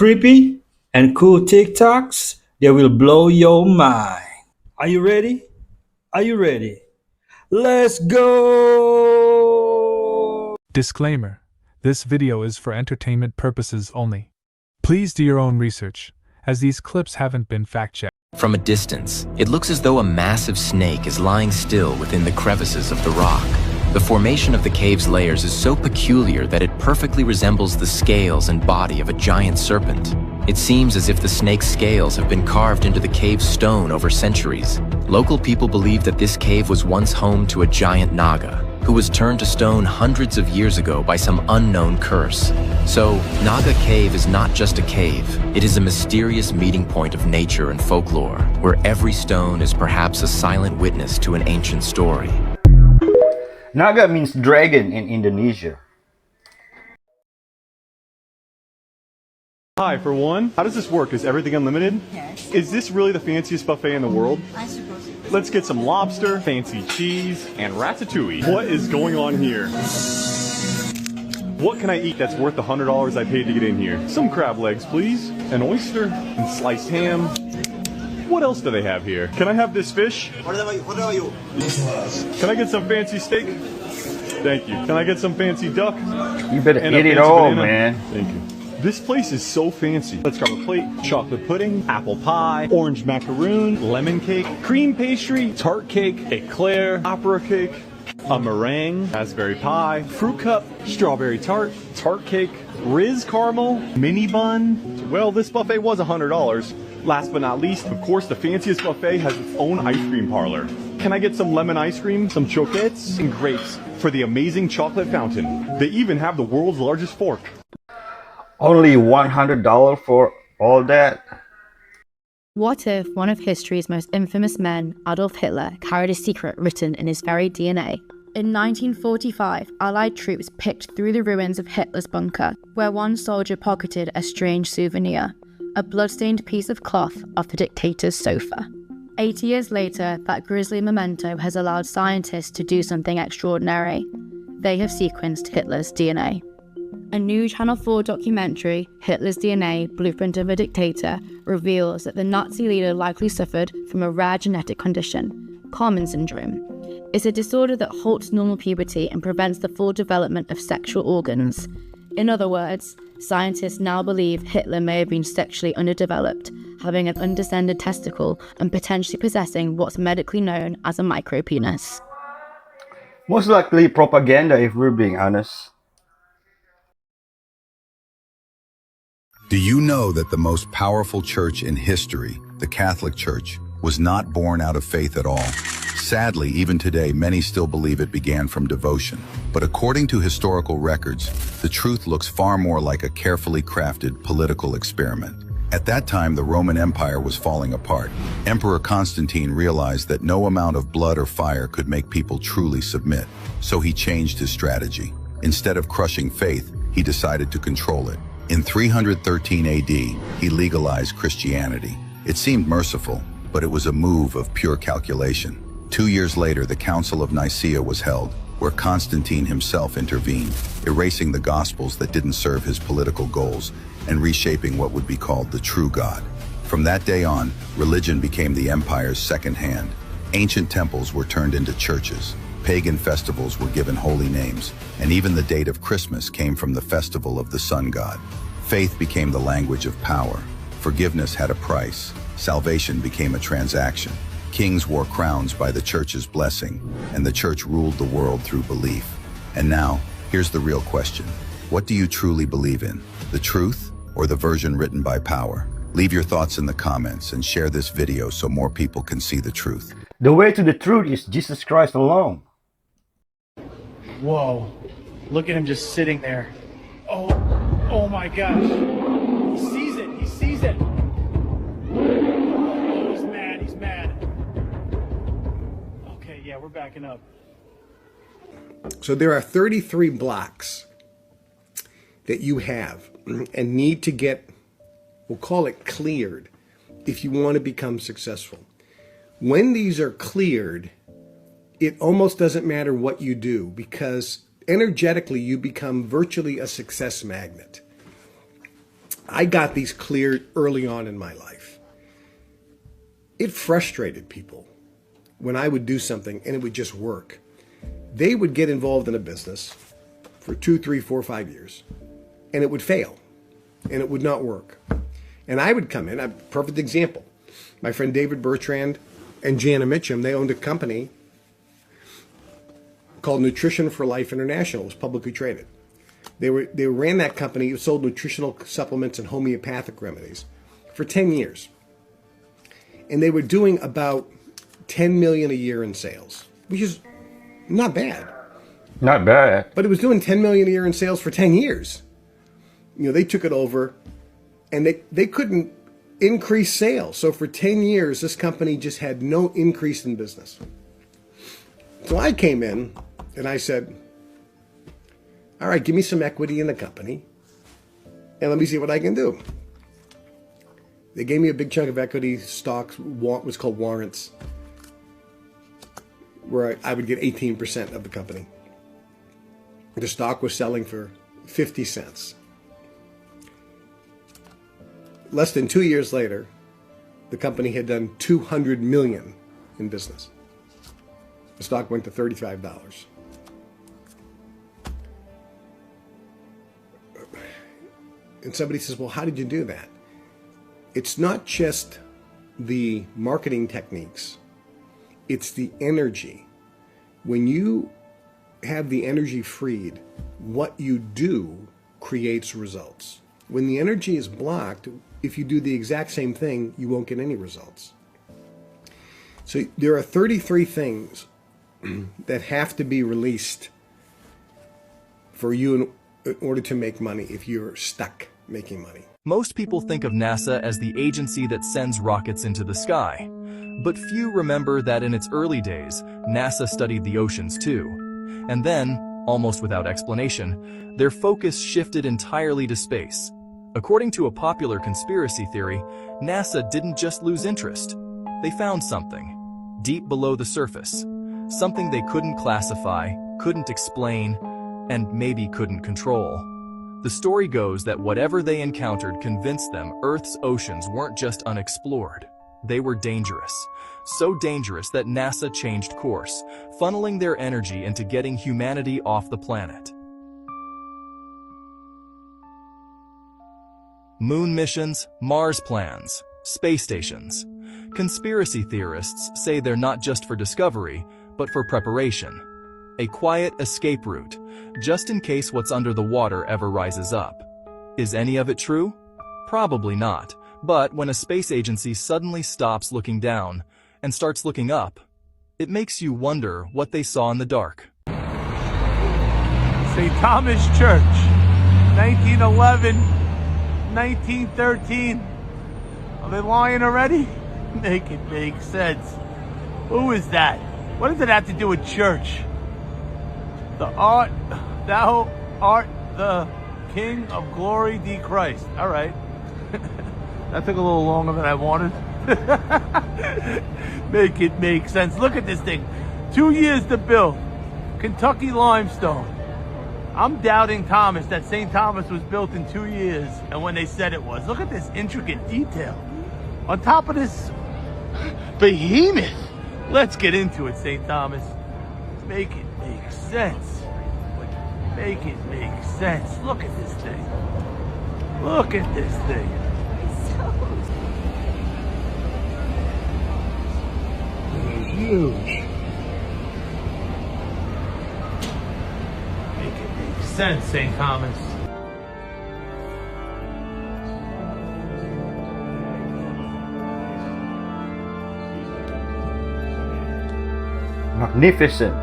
creepy and cool TikToks that will blow your mind. Are you ready? Are you ready? Let's go! Disclaimer: this video is for entertainment purposes only. Please do your own research, as these clips haven't been fact-checked. From a distance, it looks as though a massive snake is lying still within the crevices of the rock. The formation of the cave's layers is so peculiar that it perfectly resembles the scales and body of a giant serpent. It seems as if the snake's scales have been carved into the cave's stone over centuries. Local people believe that this cave was once home to a giant Naga, who was turned to stone hundreds of years ago by some unknown curse. So, Naga Cave is not just a cave, it is a mysterious meeting point of nature and folklore, where every stone is perhaps a silent witness to an ancient story. Naga means dragon in Indonesia. Hi, for one, how does this work? Is everything unlimited? Yes. Is this really the fanciest buffet in the world? I suppose it is. Let's get some lobster, fancy cheese, and ratatouille. What is going on here? What can I eat that's worth the $100 I paid to get in here? Some crab legs, please. An oyster and sliced ham. What else do they have here? Can I have this fish? What are you? Can I get some fancy steak? Thank you. Can I get some fancy duck? You better And a eat it fancy all, banana? man. Thank you. This place is so fancy. Let's grab a plate. Chocolate pudding, apple pie, orange macaroon, lemon cake, cream pastry, tart cake, eclair, opera cake, a meringue, raspberry pie, fruit cup, strawberry tart, tart cake, Riz caramel, mini bun. Well, this buffet was $100. Last but not least, of course, the fanciest buffet has its own ice cream parlor. Can I get some lemon ice cream, some choquettes, and grapes for the amazing chocolate fountain? They even have the world's largest fork. Only $100 for all that? What if one of history's most infamous men, Adolf Hitler, carried a secret written in his very DNA? In 1945, Allied troops picked through the ruins of Hitler's bunker, where one soldier pocketed a strange souvenir, a blood-stained piece of cloth off the dictator's sofa. 80 years later, that grisly memento has allowed scientists to do something extraordinary. They have sequenced Hitler's DNA. A new Channel 4 documentary, Hitler's DNA, Blueprint of a Dictator, reveals that the Nazi leader likely suffered from a rare genetic condition, Kallmann syndrome. It's a disorder that halts normal puberty and prevents the full development of sexual organs. In other words, scientists now believe Hitler may have been sexually underdeveloped, having an undescended testicle and potentially possessing what's medically known as a micropenis. Most likely propaganda, if we're being honest. Do you know that the most powerful church in history, the Catholic Church, was not born out of faith at all? Sadly, even today, many still believe it began from devotion. But according to historical records, the truth looks far more like a carefully crafted political experiment. At that time, the Roman Empire was falling apart. Emperor Constantine realized that no amount of blood or fire could make people truly submit. So he changed his strategy. Instead of crushing faith, he decided to control it. In 313 AD, he legalized Christianity. It seemed merciful, but it was a move of pure calculation. 2 years later, the Council of Nicaea was held, where Constantine himself intervened, erasing the Gospels that didn't serve his political goals and reshaping what would be called the true God. From that day on, religion became the empire's second hand. Ancient temples were turned into churches. Pagan festivals were given holy names, and even the date of Christmas came from the festival of the sun god. Faith became the language of power. Forgiveness had a price. Salvation became a transaction. Kings wore crowns by the church's blessing, and the church ruled the world through belief. And now, here's the real question. What do you truly believe in? The truth or the version written by power? Leave your thoughts in the comments and share this video so more people can see the truth. The way to the truth is Jesus Christ alone. Whoa, look at him just sitting there. Oh my gosh. He sees it. Oh, he's mad. Okay, yeah, we're backing up. So there are 33 blocks that you have and need to get, we'll call it cleared, if you want to become successful. When these are cleared, it almost doesn't matter what you do because energetically you become virtually a success magnet. I got these cleared early on in my life. It frustrated people when I would do something and it would just work. They would get involved in a business for 2, 3, 4, 5 years, and it would fail, and it would not work. And I would come in, a perfect example. My friend David Bertrand and Jana Mitchum, they owned a company called Nutrition for Life International. It was publicly traded. They ran that company, sold nutritional supplements and homeopathic remedies for 10 years. And they were doing about 10 million a year in sales, which is not bad. Not bad. But it was doing 10 million a year in sales for 10 years. You know, they took it over and they couldn't increase sales. So for 10 years, this company just had no increase in business. So I came in and I said, all right, give me some equity in the company and let me see what I can do. They gave me a big chunk of equity, stocks, was called warrants, where I would get 18% of the company. The stock was selling for 50 cents. Less than 2 years later, the company had done 200 million in business. The stock went to $35. And somebody says, well, how did you do that? It's not just the marketing techniques. It's the energy. When you have the energy freed, what you do creates results. When the energy is blocked, if you do the exact same thing, you won't get any results. So there are 33 things that have to be released for you in order to make money if you're stuck making money. Most people think of NASA as the agency that sends rockets into the sky. But few remember that in its early days, NASA studied the oceans too. And then, almost without explanation, their focus shifted entirely to space. According to a popular conspiracy theory, NASA didn't just lose interest. They found something, deep below the surface. Something they couldn't classify, couldn't explain, and maybe couldn't control. The story goes that whatever they encountered convinced them Earth's oceans weren't just unexplored. They were dangerous. So dangerous that NASA changed course, funneling their energy into getting humanity off the planet. Moon missions, Mars plans, space stations. Conspiracy theorists say they're not just for discovery, but for preparation. A quiet escape route, just in case what's under the water ever rises up. Is any of it true? Probably not. But when a space agency suddenly stops looking down and starts looking up, it makes you wonder what they saw in the dark. St. Thomas Church, 1911, 1913. Are they lying already? Make it make sense. Who is that? What does it have to do with church? Thou art the King of Glory, de Christ. All right. That took a little longer than I wanted. Make it make sense. Look at this thing. 2 years to build. Kentucky limestone. I'm doubting Thomas, that St. Thomas was built in 2 years, and when they said it was. Look at this intricate detail. On top of this behemoth. Let's get into it, St. Thomas. Make it make sense. Make it make sense. Look at this thing. Look at this thing. It's huge. Make it make sense, St. Thomas. Magnificent.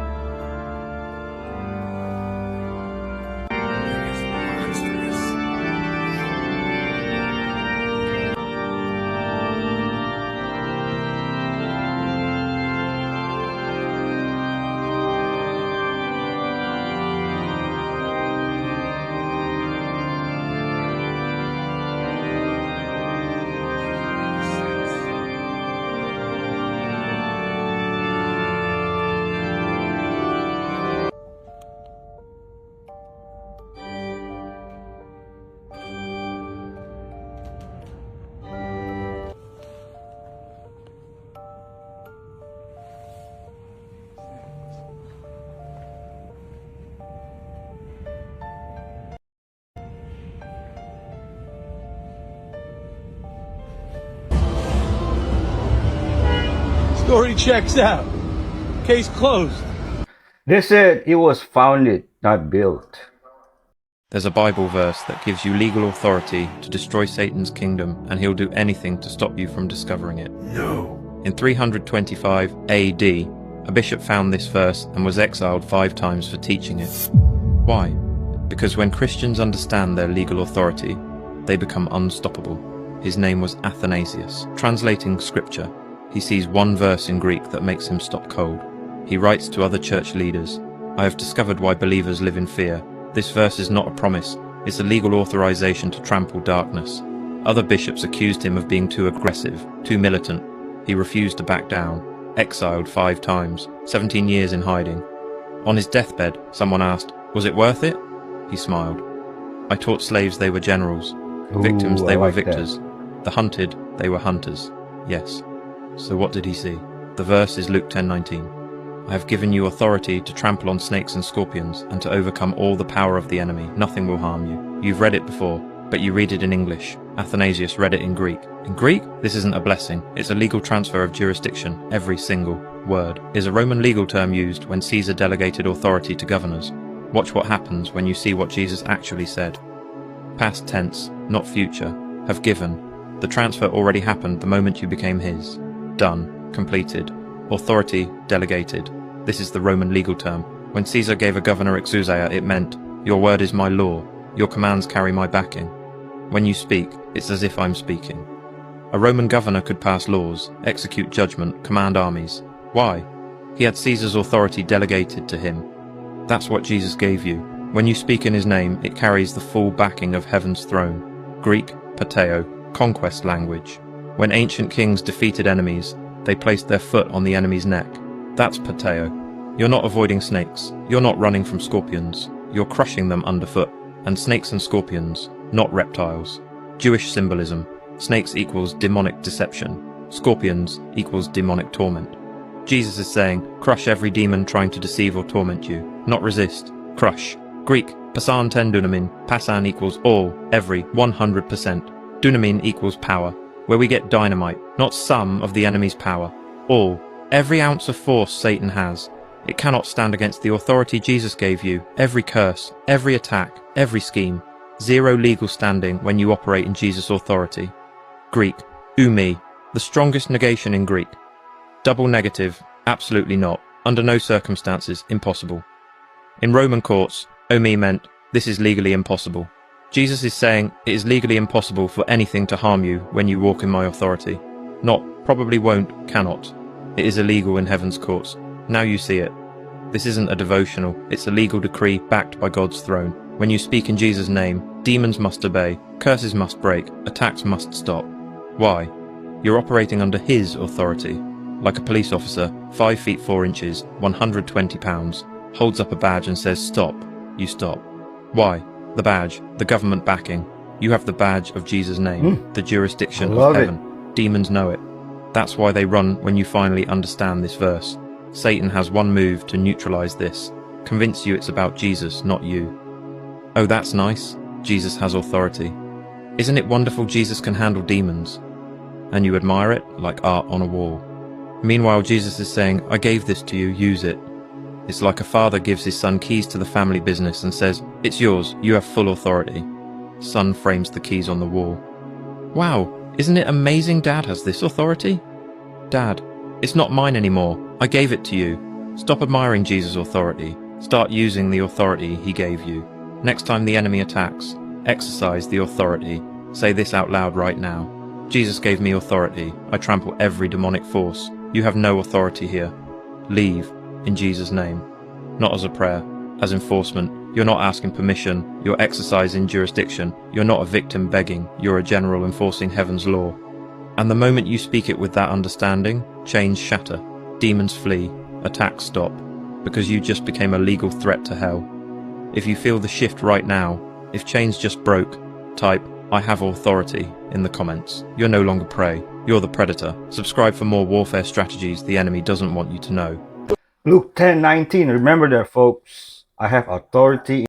Story checks out. Case closed. They said it was founded, not built. There's a Bible verse that gives you legal authority to destroy Satan's kingdom, and he'll do anything to stop you from discovering it. No. In 325 AD, a bishop found this verse and was exiled 5 times for teaching it. Why? Because when Christians understand their legal authority, they become unstoppable. His name was Athanasius. Translating scripture, he sees one verse in Greek that makes him stop cold. He writes to other church leaders, "I have discovered why believers live in fear. This verse is not a promise, it's a legal authorization to trample darkness." Other bishops accused him of being too aggressive, too militant. He refused to back down, exiled 5 times, 17 years in hiding. On his deathbed, someone asked, "Was it worth it?" He smiled. "I taught slaves they were generals. Victims they were victors. The hunted they were hunters." Yes. So what did he see? The verse is Luke 10:19. "I have given you authority to trample on snakes and scorpions and to overcome all the power of the enemy. Nothing will harm you." You've read it before, but you read it in English. Athanasius read it in Greek. In Greek, this isn't a blessing. It's a legal transfer of jurisdiction. Every single word is a Roman legal term used when Caesar delegated authority to governors. Watch what happens when you see what Jesus actually said. Past tense, not future. Have given. The transfer already happened the moment you became his. Done. Completed. Authority delegated. This is the Roman legal term. When Caesar gave a governor exousia, it meant, "Your word is my law. Your commands carry my backing." When you speak, it's as if I'm speaking. A Roman governor could pass laws, execute judgment, command armies. Why? He had Caesar's authority delegated to him. That's what Jesus gave you. When you speak in his name, it carries the full backing of heaven's throne. Greek, pateo, conquest language. When ancient kings defeated enemies, they placed their foot on the enemy's neck. That's pateo. You're not avoiding snakes. You're not running from scorpions. You're crushing them underfoot. And snakes and scorpions, not reptiles. Jewish symbolism. Snakes equals demonic deception. Scorpions equals demonic torment. Jesus is saying, crush every demon trying to deceive or torment you. Not resist. Crush. Greek, pasan ten dunamin. Pasan equals all, every, 100%. Dunamin equals power, where we get dynamite, not some of the enemy's power. All. Every ounce of force Satan has. It cannot stand against the authority Jesus gave you. Every curse, every attack, every scheme. Zero legal standing when you operate in Jesus' authority. Greek, umi, the strongest negation in Greek. Double negative, absolutely not. Under no circumstances, impossible. In Roman courts, omi meant, this is legally impossible. Jesus is saying, it is legally impossible for anything to harm you when you walk in my authority. Not, probably won't, cannot. It is illegal in heaven's courts. Now you see it. This isn't a devotional, it's a legal decree backed by God's throne. When you speak in Jesus' name, demons must obey, curses must break, attacks must stop. Why? You're operating under his authority. Like a police officer, 5 feet 4 inches, 120 pounds, holds up a badge and says stop, you stop. Why? The badge, the government backing. You have the badge of Jesus' name, the jurisdiction of heaven. Demons know it. That's why they run when you finally understand this verse. Satan has one move to neutralize this. Convince you it's about Jesus, not you. Oh, that's nice. Jesus has authority. Isn't it wonderful Jesus can handle demons? And you admire it like art on a wall. Meanwhile, Jesus is saying, I gave this to you, use it. It's like a father gives his son keys to the family business and says, it's yours, you have full authority. Son frames the keys on the wall. Wow, isn't it amazing Dad has this authority? Dad, it's not mine anymore. I gave it to you. Stop admiring Jesus' authority. Start using the authority he gave you. Next time the enemy attacks, exercise the authority. Say this out loud right now. Jesus gave me authority. I trample every demonic force. You have no authority here. Leave, in Jesus' name. Not as a prayer, as enforcement. You're not asking permission. You're exercising jurisdiction. You're not a victim begging. You're a general enforcing heaven's law. And the moment you speak it with that understanding, chains shatter. Demons flee. Attacks stop. Because you just became a legal threat to hell. If you feel the shift right now, if chains just broke, type, I have authority in the comments. You're no longer prey. You're the predator. Subscribe for more warfare strategies the enemy doesn't want you to know. Luke 10:19. Remember that, folks. I have authority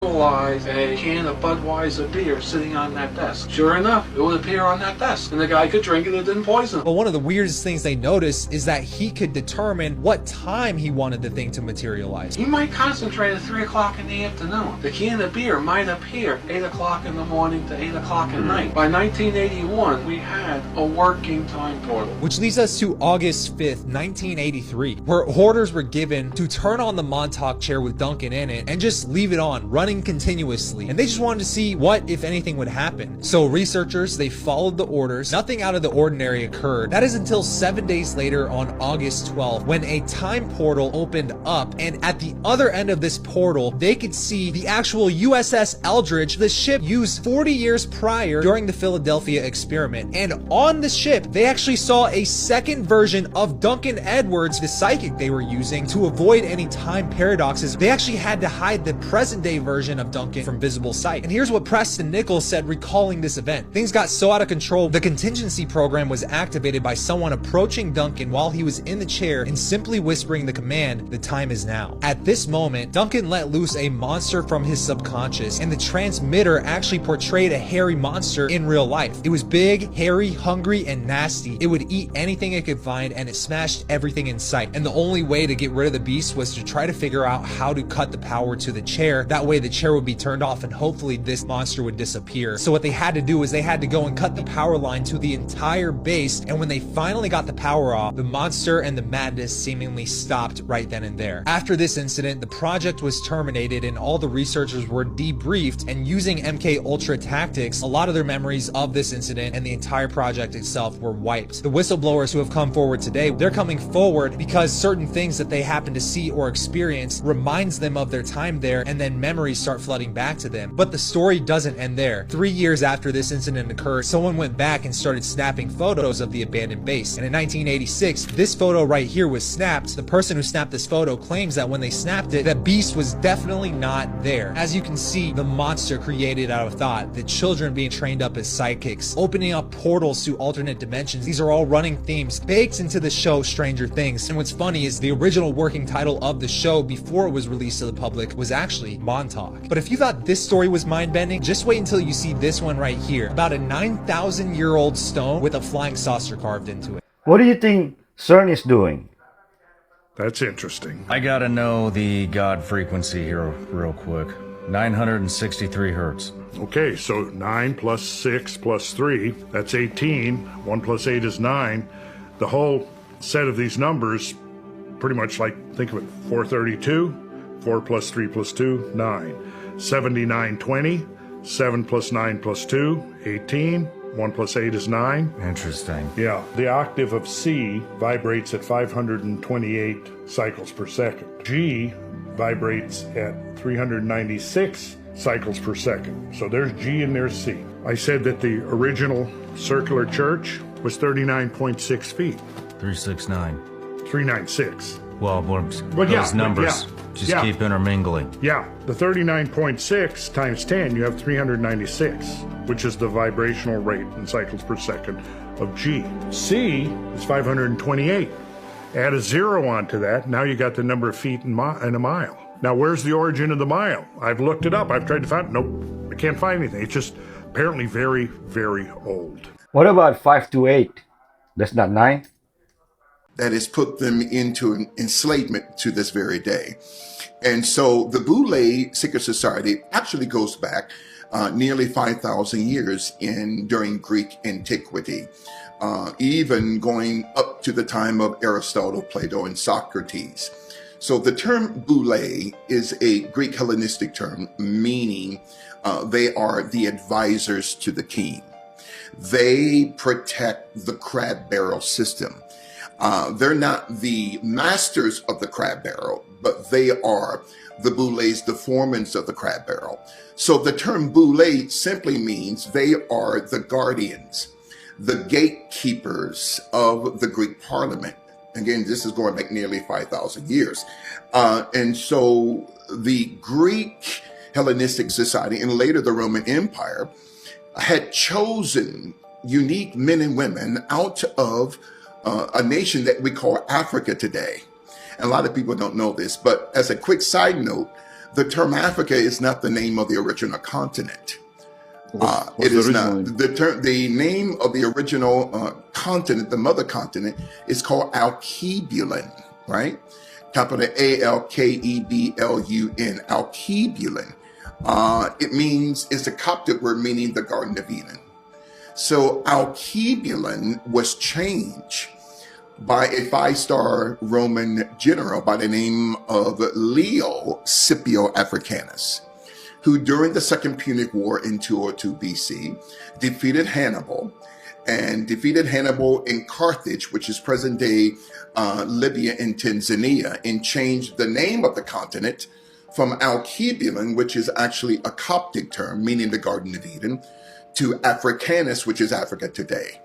Lies a can of Budweiser beer sitting on that desk. Sure enough, it would appear on that desk, and the guy could drink it, it didn't poison him. But one of the weirdest things they noticed is that he could determine what time he wanted the thing to materialize. He might concentrate at 3 o'clock in the afternoon. The can of beer might appear 8 o'clock in the morning to 8 o'clock at night. By 1981, we had a working time portal. Which leads us to August 5th, 1983, where orders were given to turn on the Montauk chair with Duncan in it and just leave it on, running continuously. And they just wanted to see what, if anything, would happen. So researchers, they followed the orders. Nothing out of the ordinary occurred. That is until 7 days later on August 12th, when a time portal opened up, and at the other end of this portal, they could see the actual USS Eldridge, the ship used 40 years prior during the Philadelphia experiment. And on the ship, they actually saw a second version of Duncan Edwards, the psychic they were using to avoid any time paradoxes. They actually had to hide the present day version of Duncan from visible sight. And here's what Preston Nichols said recalling this event. Things got so out of control, the contingency program was activated by someone approaching Duncan while he was in the chair and simply whispering the command, "The time is now." At this moment, Duncan let loose a monster from his subconscious, and the transmitter actually portrayed a hairy monster in real life. It was big, hairy, hungry, and nasty. It would eat anything it could find, and it smashed everything in sight. And the only way to get rid of the beast was to try to figure out how to cut the power to the chair. That way the chair would be turned off and hopefully this monster would disappear. So what they had to do was they had to go and cut the power line to the entire base, and when they finally got the power off, the monster and the madness seemingly stopped right then and there. After this incident, the project was terminated and all the researchers were debriefed, and using MK Ultra tactics, a lot of their memories of this incident and the entire project itself were wiped. The whistleblowers who have come forward today, they're coming forward because certain things that they happen to see or experience reminds them of their time there, and then memories start flooding back to them. But the story doesn't end there. 3 years after this incident occurred, someone went back and started snapping photos of the abandoned base. And in 1986, this photo right here was snapped. The person who snapped this photo claims that when they snapped it, that beast was definitely not there. As you can see, the monster created out of thought, the children being trained up as sidekicks, opening up portals to alternate dimensions. These are all running themes baked into the show Stranger Things. And what's funny is the original working title of the show before it was released to the public was actually Montauk. But if you thought this story was mind-bending, just wait until you see this one right here, about a 9,000-year-old stone with a flying saucer carved into it. What do you think CERN is doing? That's interesting. I gotta know the God frequency here real quick. 963 hertz. Okay, so 9 plus 6 plus 3, that's 18. 1 plus 8 is 9. The whole set of these numbers, pretty much like, think of it, 432, 4 plus 3 plus 2, 9. 7920, 7 plus 9 plus 2, 18. 1 plus 8 is 9. Interesting. Yeah. The octave of C vibrates at 528 cycles per second. G vibrates at 396 cycles per second. So there's G and there's C. I said that the original circular church was 39.6 feet. 369. 396. Well, those numbers just keep intermingling. Yeah, the 39.6 times 10, you have 396, which is the vibrational rate in cycles per second of G. C is 528. Add a zero onto that, now you got the number of feet in a mile. Now, where's the origin of the mile? I've looked it up. I've tried to find it. Nope, I can't find anything. It's just apparently very, very old. What about 528? That's not 9? That has put them into an enslavement to this very day. And so the Boule Secret Society actually goes back nearly 5,000 years during Greek antiquity, even going up to the time of Aristotle, Plato, and Socrates. So the term Boule is a Greek Hellenistic term, meaning they are the advisors to the king. They protect the crab barrel system. They're not the masters of the crab barrel, but they are the Boules, the foremans of the crab barrel. So the term Boule simply means they are the guardians, the gatekeepers of the Greek parliament. Again, this is going back nearly 5,000 years. And so the Greek Hellenistic Society and later the Roman Empire had chosen unique men and women out of a nation that we call Africa today. And a lot of people don't know this, but as a quick side note, The term Africa is not the name of the original continent. What's It is originally? not. The name of the original continent, the mother continent, is called Alkebulan, right? Capital Alkebelun, Alkebulan. It means, it's a Coptic word meaning the Garden of Eden. So Alkebulan was changed by a 5-star Roman general by the name of Leo Scipio Africanus, who during the Second Punic War in 202 BC defeated Hannibal in Carthage, which is present-day Libya and Tanzania, and changed the name of the continent from Alkebulan, which is actually a Coptic term meaning the Garden of Eden, to Africanus, which is Africa today.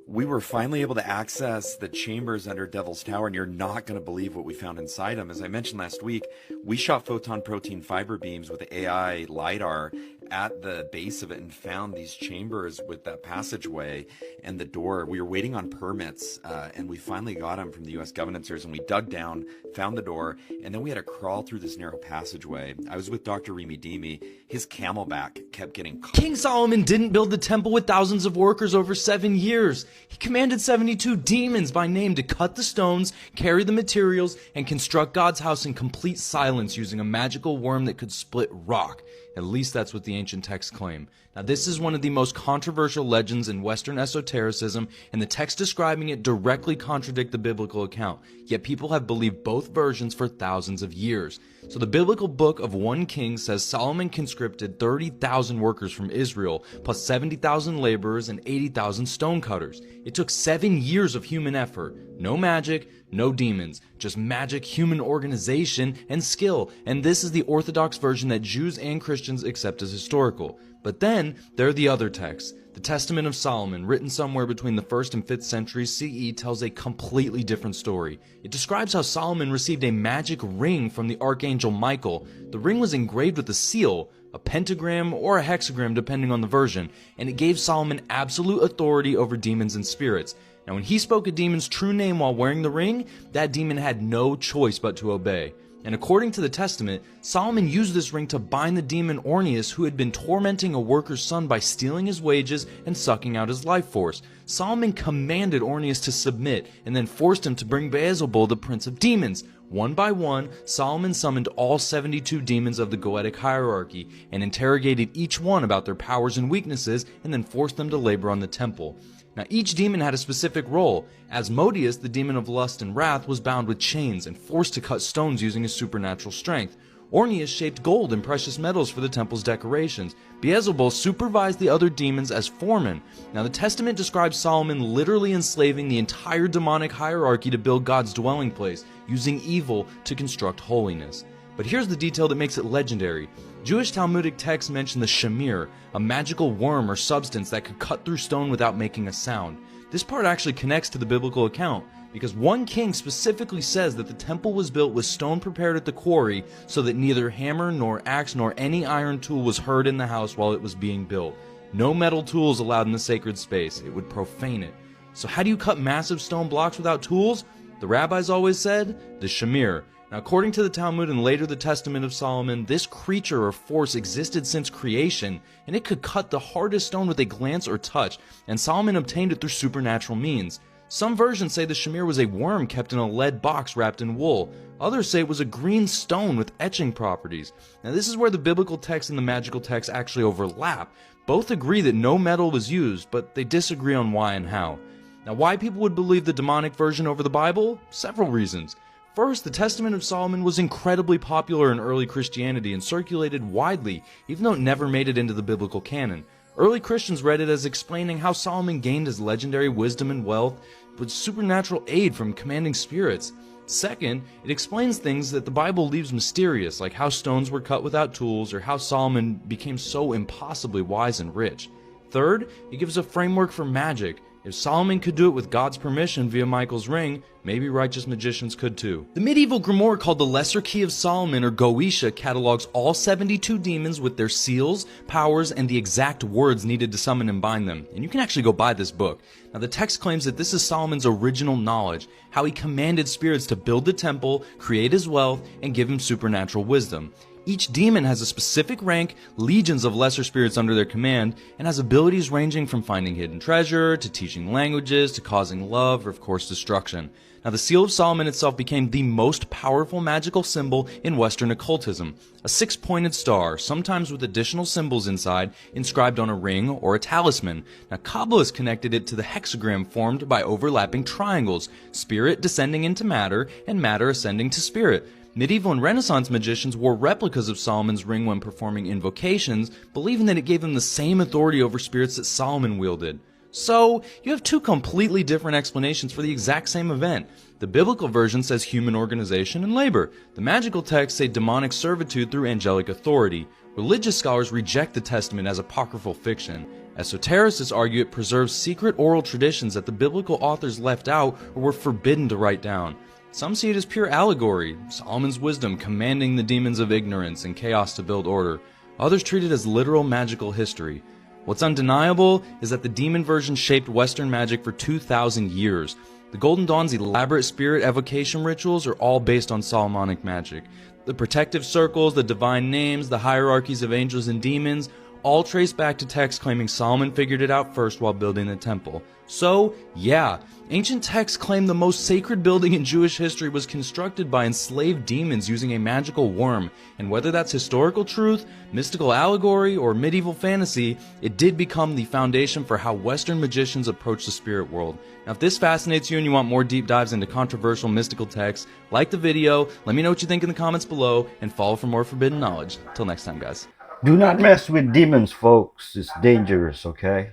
We were finally able to access the chambers under Devil's Tower, and you're not going to believe what we found inside them. As I mentioned last week, we shot photon protein fiber beams with the AI LiDAR at the base of it and found these chambers with that passageway and the door. We were waiting on permits, and we finally got them from the U.S. governors, and we dug down, found the door, and then we had to crawl through this narrow passageway. I was with Dr. Remy Demi. His camelback kept getting caught. King Solomon didn't build the temple with thousands of workers over 7 years. He commanded 72 demons by name to cut the stones, carry the materials, and construct God's house in complete silence using a magical worm that could split rock. At least that's what the ancient texts claim. Now, this is one of the most controversial legends in Western esotericism, and the texts describing it directly contradict the biblical account. Yet people have believed both versions for thousands of years. So the biblical book of 1 King says Solomon conscripted 30,000 workers from Israel, plus 70,000 laborers and 80,000 stonecutters. It took 7 years of human effort. No magic, no demons, just magic, human organization, and skill. And this is the Orthodox version that Jews and Christians accept as historical. But then, there are the other texts. The Testament of Solomon, written somewhere between the 1st and 5th centuries CE, tells a completely different story. It describes how Solomon received a magic ring from the archangel Michael. The ring was engraved with a seal, a pentagram or a hexagram depending on the version, and it gave Solomon absolute authority over demons and spirits. Now, when he spoke a demon's true name while wearing the ring, that demon had no choice but to obey. And according to the Testament, Solomon used this ring to bind the demon Orneus, who had been tormenting a worker's son by stealing his wages and sucking out his life force. Solomon commanded Orneus to submit and then forced him to bring Beelzebul, the prince of demons. One by one, Solomon summoned all 72 demons of the Goetic hierarchy and interrogated each one about their powers and weaknesses and then forced them to labor on the temple. Now, each demon had a specific role. Asmodeus, the demon of lust and wrath, was bound with chains and forced to cut stones using his supernatural strength. Orneus shaped gold and precious metals for the temple's decorations. Beelzebul supervised the other demons as foremen. Now, the Testament describes Solomon literally enslaving the entire demonic hierarchy to build God's dwelling place, using evil to construct holiness. But here's the detail that makes it legendary. Jewish Talmudic texts mention the shamir, a magical worm or substance that could cut through stone without making a sound. This part actually connects to the biblical account, because 1 King specifically says that the temple was built with stone prepared at the quarry so that neither hammer nor axe nor any iron tool was heard in the house while it was being built. No metal tools allowed in the sacred space. It would profane it. So how do you cut massive stone blocks without tools? The rabbis always said, the shamir. Now, according to the Talmud and later the Testament of Solomon, this creature or force existed since creation, and it could cut the hardest stone with a glance or touch, and Solomon obtained it through supernatural means. Some versions say the shamir was a worm kept in a lead box wrapped in wool. Others say it was a green stone with etching properties. Now, this is where the biblical text and the magical text actually overlap. Both agree that no metal was used, but they disagree on why and how. Now, why people would believe the demonic version over the Bible? Several reasons. First, the Testament of Solomon was incredibly popular in early Christianity and circulated widely, even though it never made it into the biblical canon. Early Christians read it as explaining how Solomon gained his legendary wisdom and wealth with supernatural aid from commanding spirits. Second, it explains things that the Bible leaves mysterious, like how stones were cut without tools or how Solomon became so impossibly wise and rich. Third, it gives a framework for magic. If Solomon could do it with God's permission via Michael's ring, maybe righteous magicians could too. The medieval grimoire called the Lesser Key of Solomon, or Goetia, catalogs all 72 demons with their seals, powers, and the exact words needed to summon and bind them. And you can actually go buy this book. Now, the text claims that this is Solomon's original knowledge, how he commanded spirits to build the temple, create his wealth, and give him supernatural wisdom. Each demon has a specific rank, legions of lesser spirits under their command, and has abilities ranging from finding hidden treasure, to teaching languages, to causing love, or of course destruction. Now, the Seal of Solomon itself became the most powerful magical symbol in Western occultism. A six-pointed star, sometimes with additional symbols inside, inscribed on a ring or a talisman. Now, Kabbalists connected it to the hexagram formed by overlapping triangles, spirit descending into matter, and matter ascending to spirit. Medieval and Renaissance magicians wore replicas of Solomon's ring when performing invocations, believing that it gave them the same authority over spirits that Solomon wielded. So, you have two completely different explanations for the exact same event. The biblical version says human organization and labor. The magical texts say demonic servitude through angelic authority. Religious scholars reject the Testament as apocryphal fiction. Esotericists argue it preserves secret oral traditions that the biblical authors left out or were forbidden to write down. Some see it as pure allegory, Solomon's wisdom commanding the demons of ignorance and chaos to build order. Others treat it as literal magical history. What's undeniable is that the demon version shaped Western magic for 2,000 years. The Golden Dawn's elaborate spirit evocation rituals are all based on Solomonic magic. The protective circles, the divine names, the hierarchies of angels and demons, all trace back to texts claiming Solomon figured it out first while building the temple. So, yeah, ancient texts claim the most sacred building in Jewish history was constructed by enslaved demons using a magical worm, and whether that's historical truth, mystical allegory, or medieval fantasy, it did become the foundation for how Western magicians approach the spirit world. Now, if this fascinates you and you want more deep dives into controversial mystical texts, like the video, let me know what you think in the comments below, and follow for more forbidden knowledge. Till next time, guys. Do not mess with demons, folks. It's dangerous, okay?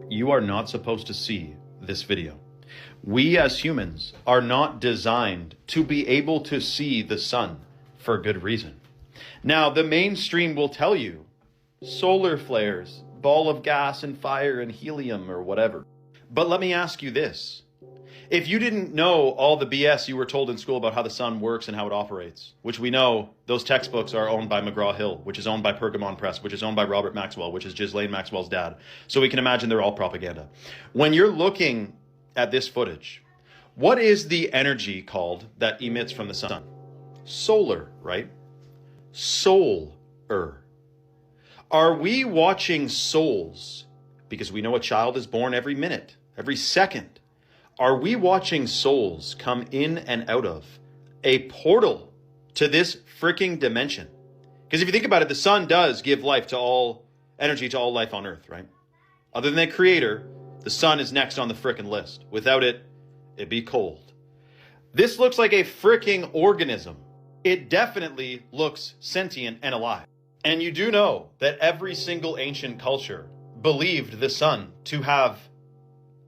You are not supposed to see this video. We as humans are not designed to be able to see the sun for good reason. Now, the mainstream will tell you solar flares, ball of gas and fire and helium or whatever. But let me ask you this. If you didn't know all the BS you were told in school about how the sun works and how it operates, which we know those textbooks are owned by McGraw-Hill, which is owned by Pergamon Press, which is owned by Robert Maxwell, which is Ghislaine Maxwell's dad. So we can imagine they're all propaganda. When you're looking at this footage, what is the energy called that emits from the sun? Solar, right? Soul-er. Are we watching souls? Because we know a child is born every minute, every second. Are we watching souls come in and out of a portal to this freaking dimension? Because if you think about it, the sun does give life to all, energy to all life on Earth, right? Other than the creator, the sun is next on the freaking list. Without it, it'd be cold. This looks like a freaking organism. It definitely looks sentient and alive. And you do know that every single ancient culture believed the sun to have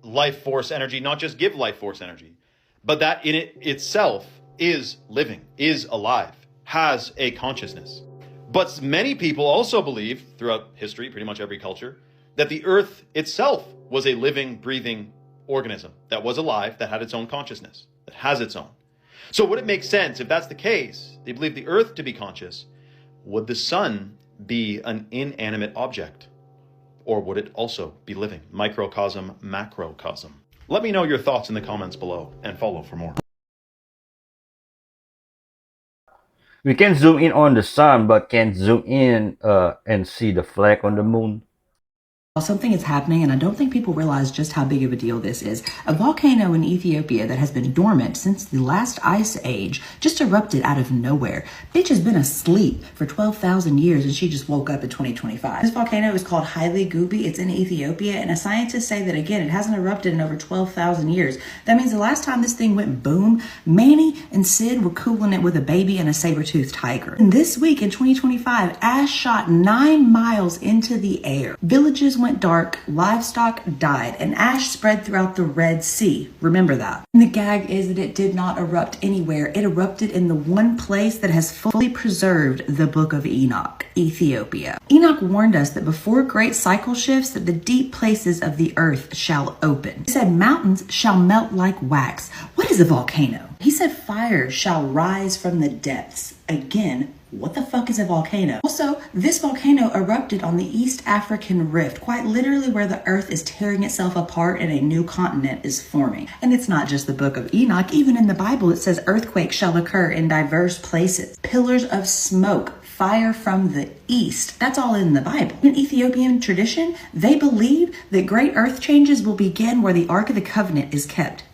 life force energy, not just give life force energy, but that in it itself is living, is alive, has a consciousness. But many people also believe throughout history, pretty much every culture, that the earth itself was a living, breathing organism that was alive, that had its own consciousness, that has its own. So would it make sense, if that's the case, they believe the earth to be conscious, would the sun be an inanimate object? Or would it also be living? Microcosm, macrocosm. Let me know your thoughts in the comments below and follow for more. We can zoom in on the sun, but can't zoom in and see the fleck on the moon. Something is happening, and I don't think people realize just how big of a deal this is. A volcano in Ethiopia that has been dormant since the last ice age just erupted out of nowhere. Bitch has been asleep for 12,000 years, and she just woke up in 2025. This volcano is called Haile Gubi. It's in Ethiopia, and scientists say that, again, it hasn't erupted in over 12,000 years. That means the last time this thing went boom, Manny and Sid were cooling it with a baby and a saber-toothed tiger. And this week in 2025, ash shot 9 miles into the air. Villages went dark, livestock died, and ash spread throughout the Red Sea. Remember that. And the gag is that it did not erupt anywhere. It erupted in the one place that has fully preserved the Book of Enoch, Ethiopia. Enoch warned us that before great cycle shifts, that the deep places of the earth shall open. He said mountains shall melt like wax. What is a volcano? He said fire shall rise from the depths. Again, What the fuck is a volcano? Also, this volcano erupted on the East African Rift, quite literally where the earth is tearing itself apart and a new continent is forming. And it's not just the book of Enoch, even in the Bible it says earthquakes shall occur in diverse places. Pillars of smoke, fire from the east. That's all in the Bible. In Ethiopian tradition, they believe that great earth changes will begin where the Ark of the Covenant is kept.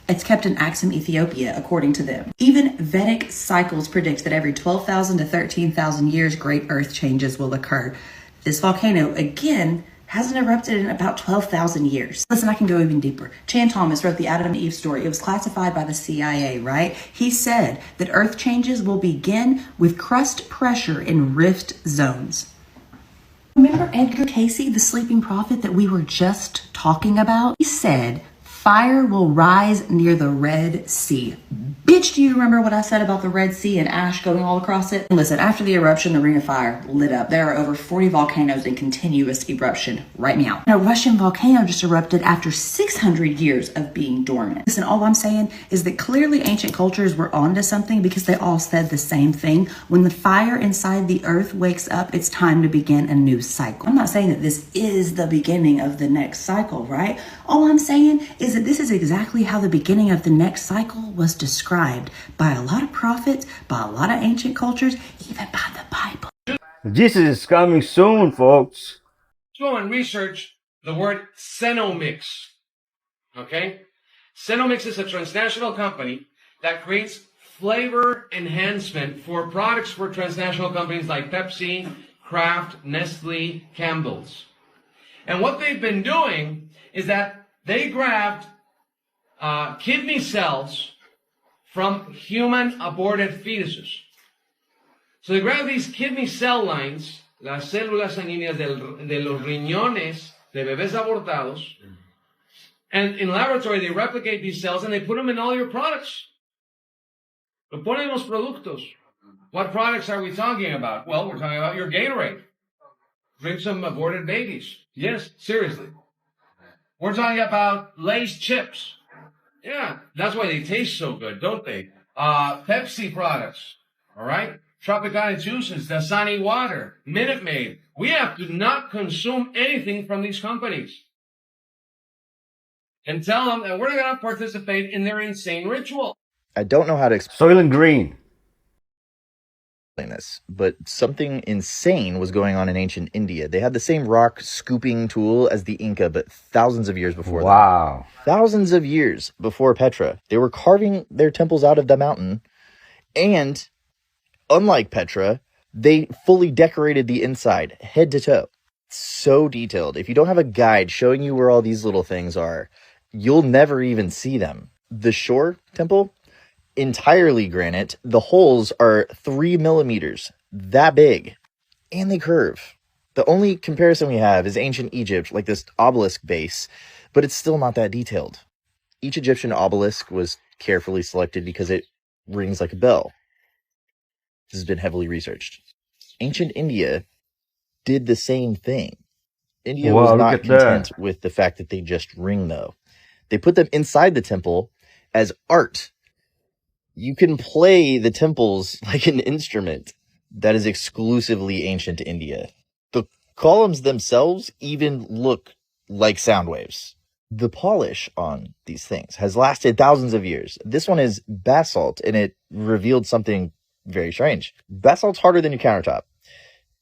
It's kept in Axum, Ethiopia, according to them. Even Vedic cycles predict that every 12,000 to 13,000 years, great earth changes will occur. This volcano, again, hasn't erupted in about 12,000 years. Listen, I can go even deeper. Chan Thomas wrote the Adam and Eve story. It was classified by the CIA, right? He said that earth changes will begin with crust pressure in rift zones. Remember Edgar Casey, the sleeping prophet that we were just talking about? He said, fire will rise near the Red Sea. Bitch, do you remember what I said about the Red Sea and ash going all across it? Listen, after the eruption, the Ring of Fire lit up. There are over 40 volcanoes in continuous eruption right now. A Russian volcano just erupted after 600 years of being dormant. Listen, all I'm saying is that clearly ancient cultures were onto something because they all said the same thing. When the fire inside the earth wakes up, it's time to begin a new cycle. I'm not saying that this is the beginning of the next cycle, right? All I'm saying is that this is exactly how the beginning of the next cycle was described by a lot of prophets, by a lot of ancient cultures, even by the Bible. Jesus is coming soon, folks. Go and research the word Cenomix. Okay? Cenomix is a transnational company that creates flavor enhancement for products for transnational companies like Pepsi, Kraft, Nestle, Campbell's. And what they've been doing is that they grabbed kidney cells from human aborted fetuses. So they grab these kidney cell lines, las células sanguíneas de los riñones de bebés abortados, and in laboratory they replicate these cells and they put them in all your products. Lo ponen los productos. What products are we talking about? Well, we're talking about your Gatorade. Drink some aborted babies. Yes, seriously. We're talking about Lay's chips. Yeah, that's why they taste so good, don't they? Pepsi products, all right? Tropicana juices, Dasani water, Minute Maid. We have to not consume anything from these companies. And tell them that we're not going to participate in their insane ritual. I don't know how to explain Soylent Green. this, but something insane was going on in ancient India. They had the same rock scooping tool as the Inca, but thousands of years before Wow. that. Thousands of years before Petra. They were carving their temples out of the mountain, and unlike Petra, they fully decorated the inside, head to toe. So detailed. If you don't have a guide showing you where all these little things are, you'll never even see them. The Shore Temple, entirely granite. The holes are 3 millimeters, that big, and they curve. The only comparison we have is ancient Egypt, like this obelisk base, but it's still not that detailed. Each Egyptian obelisk was carefully selected because it rings like a bell. This has been heavily researched. Ancient India did the same thing. India was not content with the fact that they just ring, though. They put them inside the temple as art. You can play the temples like an instrument. That is exclusively ancient India. The columns themselves even look like sound waves. The polish on these things has lasted thousands of years. This one is basalt, and it revealed something very strange. Basalt's harder than your countertop,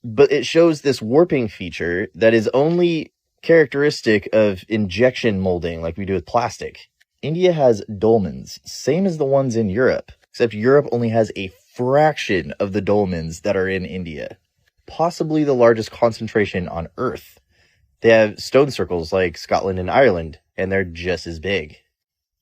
but it shows this warping feature that is only characteristic of injection molding like we do with plastic. India has dolmens, same as the ones in Europe, except Europe only has a fraction of the dolmens that are in India. Possibly the largest concentration on Earth. They have stone circles like Scotland and Ireland, and they're just as big.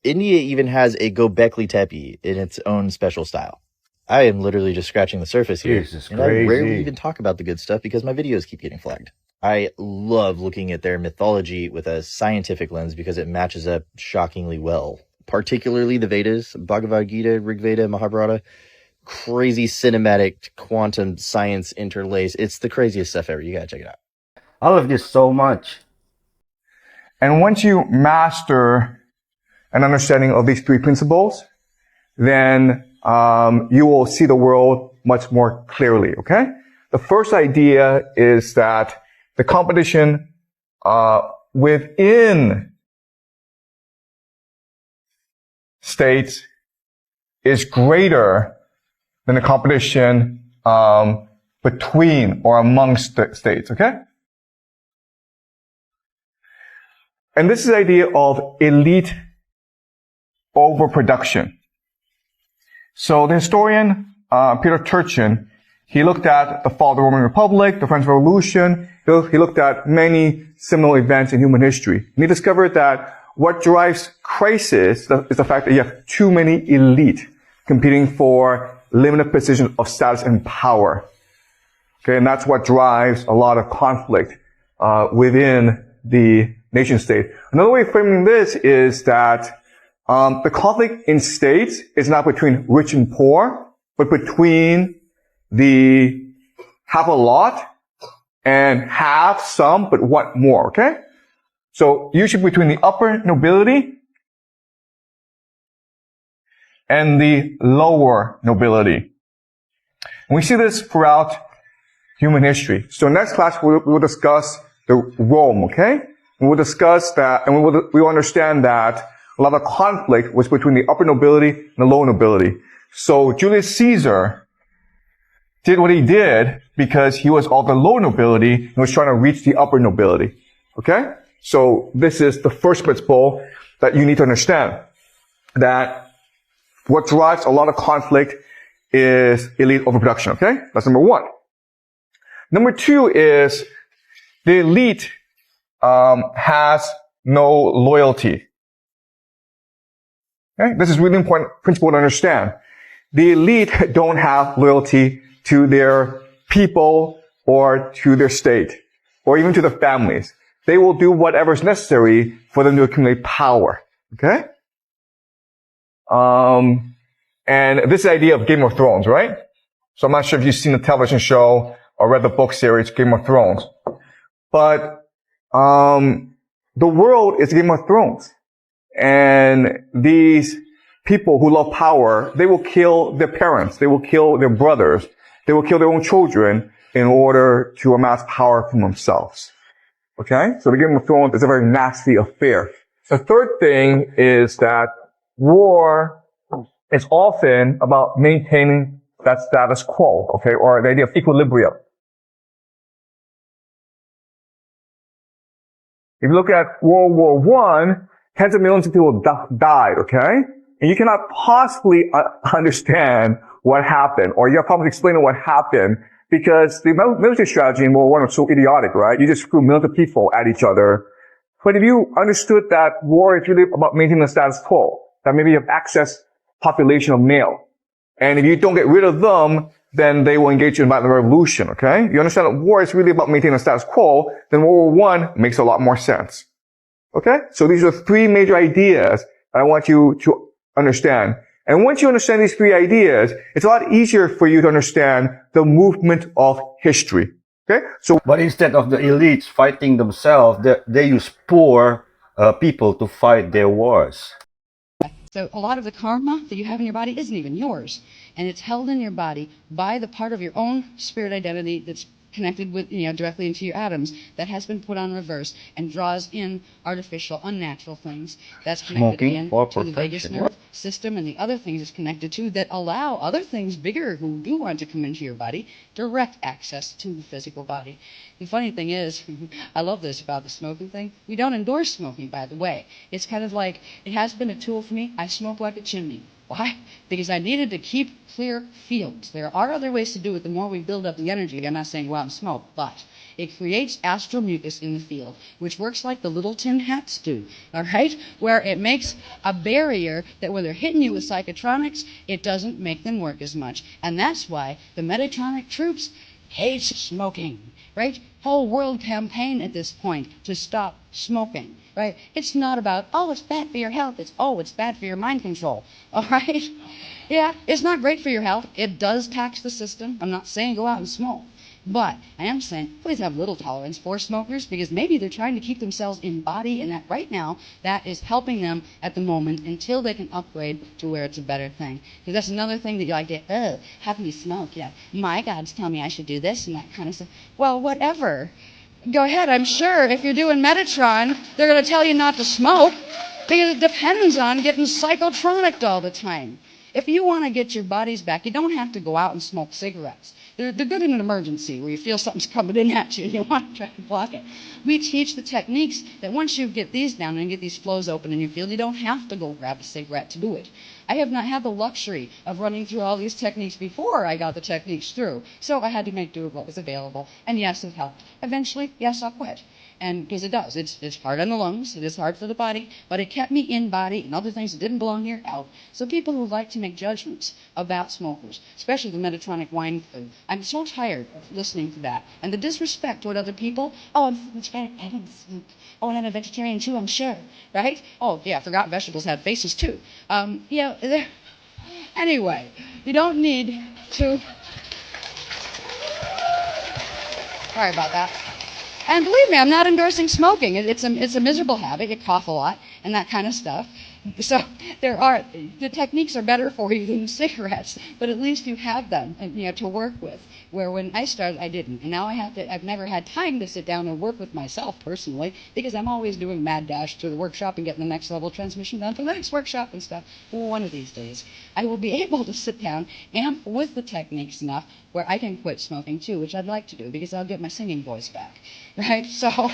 India even has a Gobekli Tepe in its own special style. I am literally just scratching the surface here, and I rarely even talk about the good stuff because my videos keep getting flagged. I love looking at their mythology with a scientific lens because it matches up shockingly well. Particularly the Vedas, Bhagavad Gita, Rig Veda, Mahabharata. Crazy cinematic quantum science interlace. It's the craziest stuff ever. You gotta check it out. I love this so much. And once you master an understanding of these three principles, then you will see the world much more clearly, okay? The first idea is that the competition within states is greater than the competition between or amongst the states, okay? And this is the idea of elite overproduction. So the historian Peter Turchin, he looked at the fall of the Roman Republic, the French Revolution. He looked at many similar events in human history. And he discovered that what drives crisis is the fact that you have too many elite competing for limited positions of status and power. Okay, and that's what drives a lot of conflict within the nation state. Another way of framing this is that the conflict in states is not between rich and poor, but between the have a lot and have some but want more, okay? So usually between the upper nobility and the lower nobility. And we see this throughout human history. So next class we'll discuss the Rome, okay? And we'll discuss that, and we will understand that a lot of conflict was between the upper nobility and the lower nobility. So Julius Caesar did what he did because he was of the lower nobility and was trying to reach the upper nobility. Okay? So this is the first principle that you need to understand. That what drives a lot of conflict is elite overproduction. Okay? That's number one. Number two is the elite has no loyalty. Okay? This is really important principle to understand. The elite don't have loyalty to their people or to their state or even to their families. They will do whatever is necessary for them to accumulate power. Okay? And this idea of Game of Thrones, right? So I'm not sure if you've seen the television show or read the book series Game of Thrones. But the world is Game of Thrones. And these people who love power, they will kill their parents, they will kill their brothers, they will kill their own children in order to amass power for themselves. Okay? So the Game of Thrones is a very nasty affair. The third thing is that war is often about maintaining that status quo, okay, or the idea of equilibrium. If you look at World War I, tens of millions of people died, okay? And you cannot possibly understand what happened, or you have problems explaining what happened, because the military strategy in World War I was so idiotic, right? You just threw millions of people at each other. But if you understood that war is really about maintaining the status quo, that maybe you have excess population of male, and if you don't get rid of them, then they will engage in violent revolution, okay? You understand that war is really about maintaining the status quo, then World War I makes a lot more sense. Okay? So these are three major ideas I want you to understand. And once you understand these three ideas, it's a lot easier for you to understand the movement of history. Okay? So, but instead of the elites fighting themselves, they use poor people to fight their wars. So a lot of the karma that you have in your body isn't even yours. And it's held in your body by the part of your own spirit identity that's connected with, directly into your atoms, that has been put on reverse and draws in artificial, unnatural things that's connected in to the vagus nerve system and the other things it's connected to that allow other things bigger who do want to come into your body direct access to the physical body. The funny thing is, I love this about the smoking thing. We don't endorse smoking, by the way. It's kind of like, it has been a tool for me. I smoke like a chimney. Why? Because I needed to keep clear fields. There are other ways to do it. The more we build up the energy, I'm not saying go out and smoke, but it creates astral mucus in the field, which works like the little tin hats do, all right? Where it makes a barrier that when they're hitting you with psychotronics, it doesn't make them work as much. And that's why the Metatronic troops hate smoking, right? Whole world campaign at this point to stop smoking. Right? It's not about, oh, it's bad for your health. It's bad for your mind control. All right? Yeah, it's not great for your health. It does tax the system. I'm not saying go out and smoke. But I am saying, please have little tolerance for smokers, because maybe they're trying to keep themselves in body, and that right now, that is helping them at the moment until they can upgrade to where it's a better thing. Because that's another thing that you like to, how can you smoke? Yeah, my God's telling me I should do this and that kind of stuff. Well, whatever. Go ahead. I'm sure if you're doing Metatron, they're going to tell you not to smoke, because it depends on getting psychotronicked all the time. If you want to get your bodies back, you don't have to go out and smoke cigarettes. They're good in an emergency where you feel something's coming in at you and you want to try to block it. We teach the techniques that once you get these down and get these flows open in your field, you don't have to go grab a cigarette to do it. I have not had the luxury of running through all these techniques before I got the techniques through, so I had to make do with what was available. And yes, it helped. Eventually, yes, I'll quit. And because it does, it's hard on the lungs, it is hard for the body, but it kept me in body and other things that didn't belong here out. So people who like to make judgments about smokers, especially the Metatronic wine food, I'm so tired of listening to that. And the disrespect toward other people. Oh, I'm vegetarian, I don't smoke. Oh, and I'm a vegetarian too, I'm sure. Right? Oh, yeah, I forgot vegetables have faces too. Anyway, you don't need to... Sorry about that. And believe me, I'm not endorsing smoking. It's a miserable habit. You cough a lot and that kind of stuff. So the techniques are better for you than cigarettes, but at least you have them, to work with. Where when I started, I didn't, and now I've never had time to sit down and work with myself personally, because I'm always doing mad dash to the workshop and getting the next level transmission done for the next workshop and stuff. Well, one of these days, I will be able to sit down and with the techniques enough where I can quit smoking too, which I'd like to do, because I'll get my singing voice back, right? So.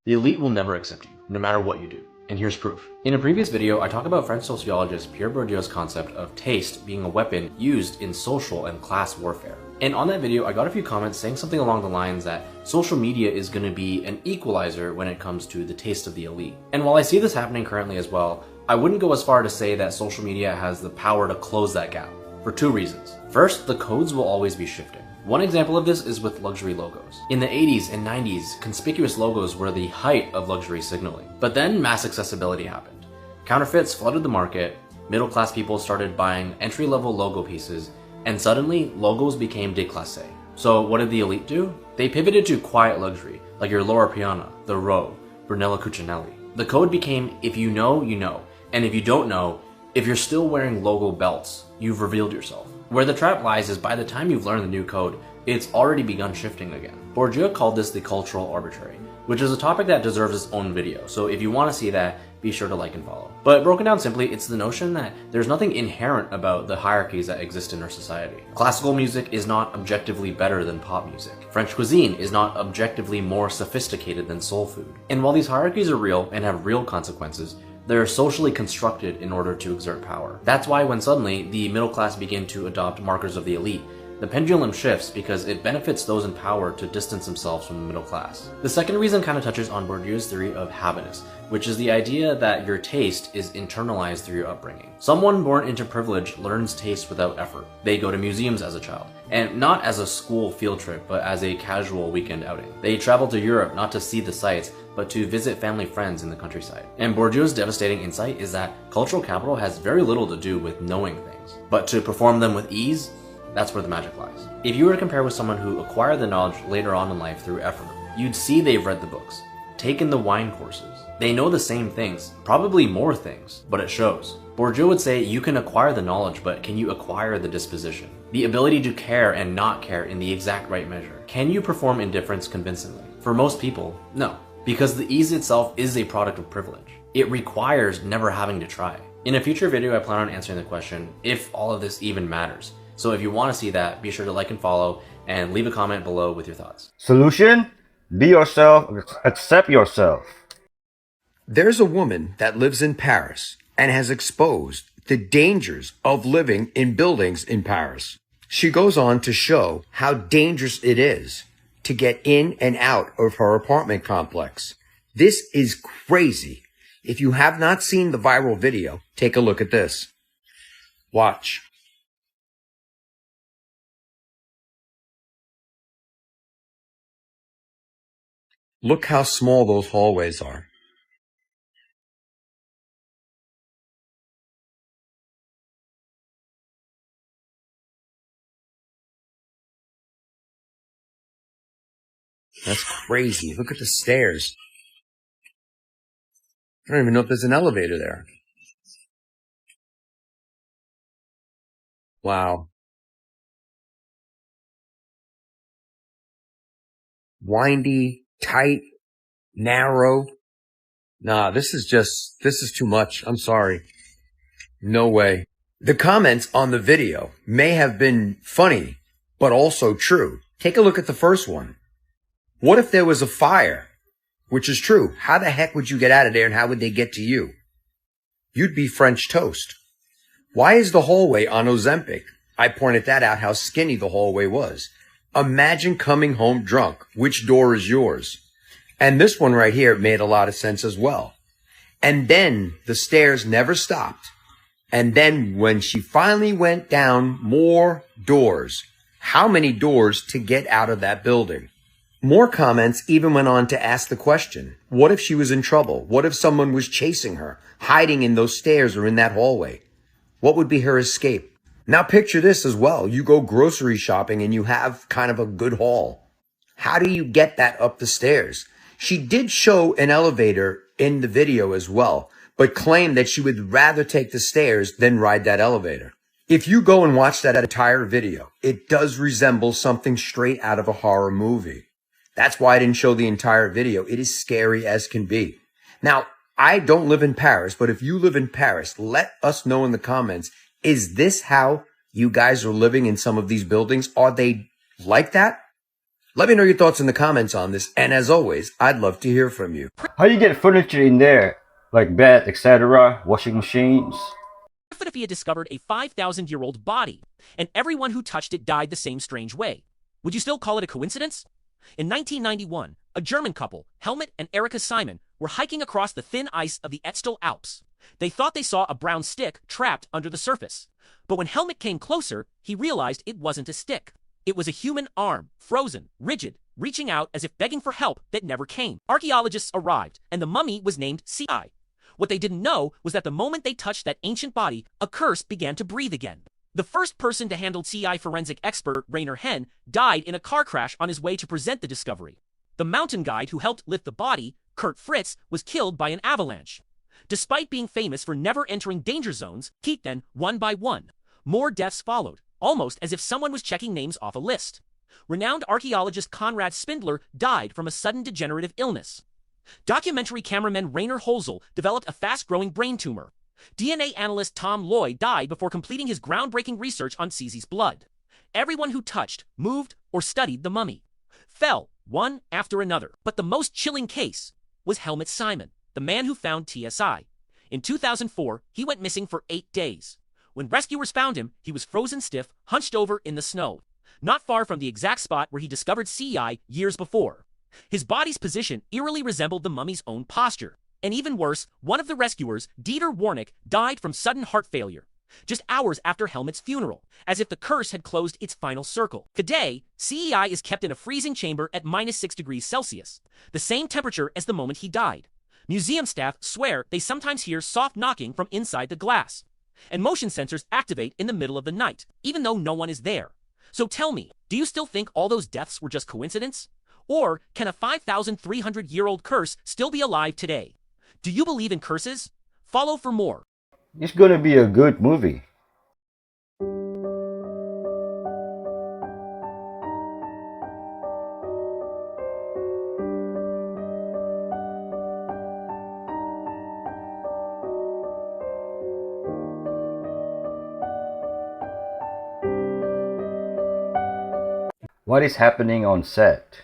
The elite will never accept you, no matter what you do. And here's proof. In a previous video, I talked about French sociologist Pierre Bourdieu's concept of taste being a weapon used in social and class warfare. And on that video, I got a few comments saying something along the lines that social media is going to be an equalizer when it comes to the taste of the elite. And while I see this happening currently as well, I wouldn't go as far to say that social media has the power to close that gap, for two reasons. First, the codes will always be shifting. One example of this is with luxury logos. In the 80s and 90s, conspicuous logos were the height of luxury signaling. But then mass accessibility happened. Counterfeits flooded the market, middle-class people started buying entry-level logo pieces, and suddenly, logos became déclassé. So what did the elite do? They pivoted to quiet luxury, like your Loro Piana, the Row, Brunello Cucinelli. The code became, if you know, you know. And if you don't know, if you're still wearing logo belts, you've revealed yourself. Where the trap lies is by the time you've learned the new code, it's already begun shifting again. Bourdieu called this the cultural arbitrary, which is a topic that deserves its own video, so if you want to see that, be sure to like and follow. But broken down simply, it's the notion that there's nothing inherent about the hierarchies that exist in our society. Classical music is not objectively better than pop music. French cuisine is not objectively more sophisticated than soul food. And while these hierarchies are real and have real consequences, they're socially constructed in order to exert power. That's why when suddenly the middle class begin to adopt markers of the elite, the pendulum shifts because it benefits those in power to distance themselves from the middle class. The second reason kind of touches on Bourdieu's theory of habitus, which is the idea that your taste is internalized through your upbringing. Someone born into privilege learns taste without effort. They go to museums as a child, and not as a school field trip, but as a casual weekend outing. They travel to Europe not to see the sights, but to visit family friends in the countryside. And Bourdieu's devastating insight is that cultural capital has very little to do with knowing things, but to perform them with ease, that's where the magic lies. If you were to compare with someone who acquired the knowledge later on in life through effort, you'd see they've read the books, taken the wine courses. They know the same things, probably more things, but it shows. Bourdieu would say you can acquire the knowledge, but can you acquire the disposition? The ability to care and not care in the exact right measure. Can you perform indifference convincingly? For most people, no. Because the ease itself is a product of privilege. It requires never having to try. In a future video, I plan on answering the question if all of this even matters. So if you want to see that, be sure to like and follow and leave a comment below with your thoughts. Solution? Be yourself, accept yourself. There's a woman that lives in Paris and has exposed the dangers of living in buildings in Paris. She goes on to show how dangerous it is to get in and out of her apartment complex. This is crazy. If you have not seen the viral video, take a look at this. Watch. Look how small those hallways are. That's crazy. Look at the stairs. I don't even know if there's an elevator there. Wow. Windy, tight, narrow. Nah, this is too much. I'm sorry. No way. The comments on the video may have been funny, but also true. Take a look at the first one. What if there was a fire? Which is true. How the heck would you get out of there and how would they get to you? You'd be French toast. Why is the hallway on Ozempic? I pointed that out, how skinny the hallway was. Imagine coming home drunk. Which door is yours? And this one right here made a lot of sense as well. And then the stairs never stopped. And then when she finally went down, more doors. How many doors to get out of that building? More comments even went on to ask the question, what if she was in trouble? What if someone was chasing her, hiding in those stairs or in that hallway? What would be her escape? Now picture this as well. You go grocery shopping and you have kind of a good haul. How do you get that up the stairs? She did show an elevator in the video as well, but claimed that she would rather take the stairs than ride that elevator. If you go and watch that entire video, it does resemble something straight out of a horror movie. That's why I didn't show the entire video. It is scary as can be. Now, I don't live in Paris, but if you live in Paris, let us know in the comments, is this how you guys are living in some of these buildings? Are they like that? Let me know your thoughts in the comments on this. And as always, I'd love to hear from you. How you get furniture in there? Like bed, etc., washing machines? What if he had discovered a 5,000-year-old body, and everyone who touched it died the same strange way? Would you still call it a coincidence? In 1991, a German couple, Helmut and Erika Simon, were hiking across the thin ice of the Etzdal Alps. They thought they saw a brown stick trapped under the surface. But when Helmut came closer, he realized it wasn't a stick. It was a human arm, frozen, rigid, reaching out as if begging for help that never came. Archaeologists arrived, and the mummy was named CI. What they didn't know was that the moment they touched that ancient body, a curse began to breathe again. The first person to handle CI forensic expert Rainer Henn died in a car crash on his way to present the discovery. The mountain guide who helped lift the body, Kurt Fritz, was killed by an avalanche. Despite being famous for never entering danger zones, Keith then, one by one, more deaths followed, almost as if someone was checking names off a list. Renowned archaeologist Konrad Spindler died from a sudden degenerative illness. Documentary cameraman Rainer Holzel developed a fast-growing brain tumor. DNA analyst Tom Lloyd died before completing his groundbreaking research on Cece's blood. Everyone who touched, moved, or studied the mummy fell, one after another. But the most chilling case was Helmut Simon, the man who found TSI. In 2004, he went missing for 8 days. When rescuers found him, he was frozen stiff, hunched over in the snow, not far from the exact spot where he discovered CI years before. His body's position eerily resembled the mummy's own posture. And even worse, one of the rescuers, Dieter Warnick, died from sudden heart failure, just hours after Helmut's funeral, as if the curse had closed its final circle. Today, CEI is kept in a freezing chamber at -6 degrees Celsius, the same temperature as the moment he died. Museum staff swear they sometimes hear soft knocking from inside the glass, and motion sensors activate in the middle of the night, even though no one is there. So tell me, do you still think all those deaths were just coincidence? Or can a 5,300-year-old curse still be alive today? Do you believe in curses? Follow for more. It's gonna be a good movie. What is happening on set?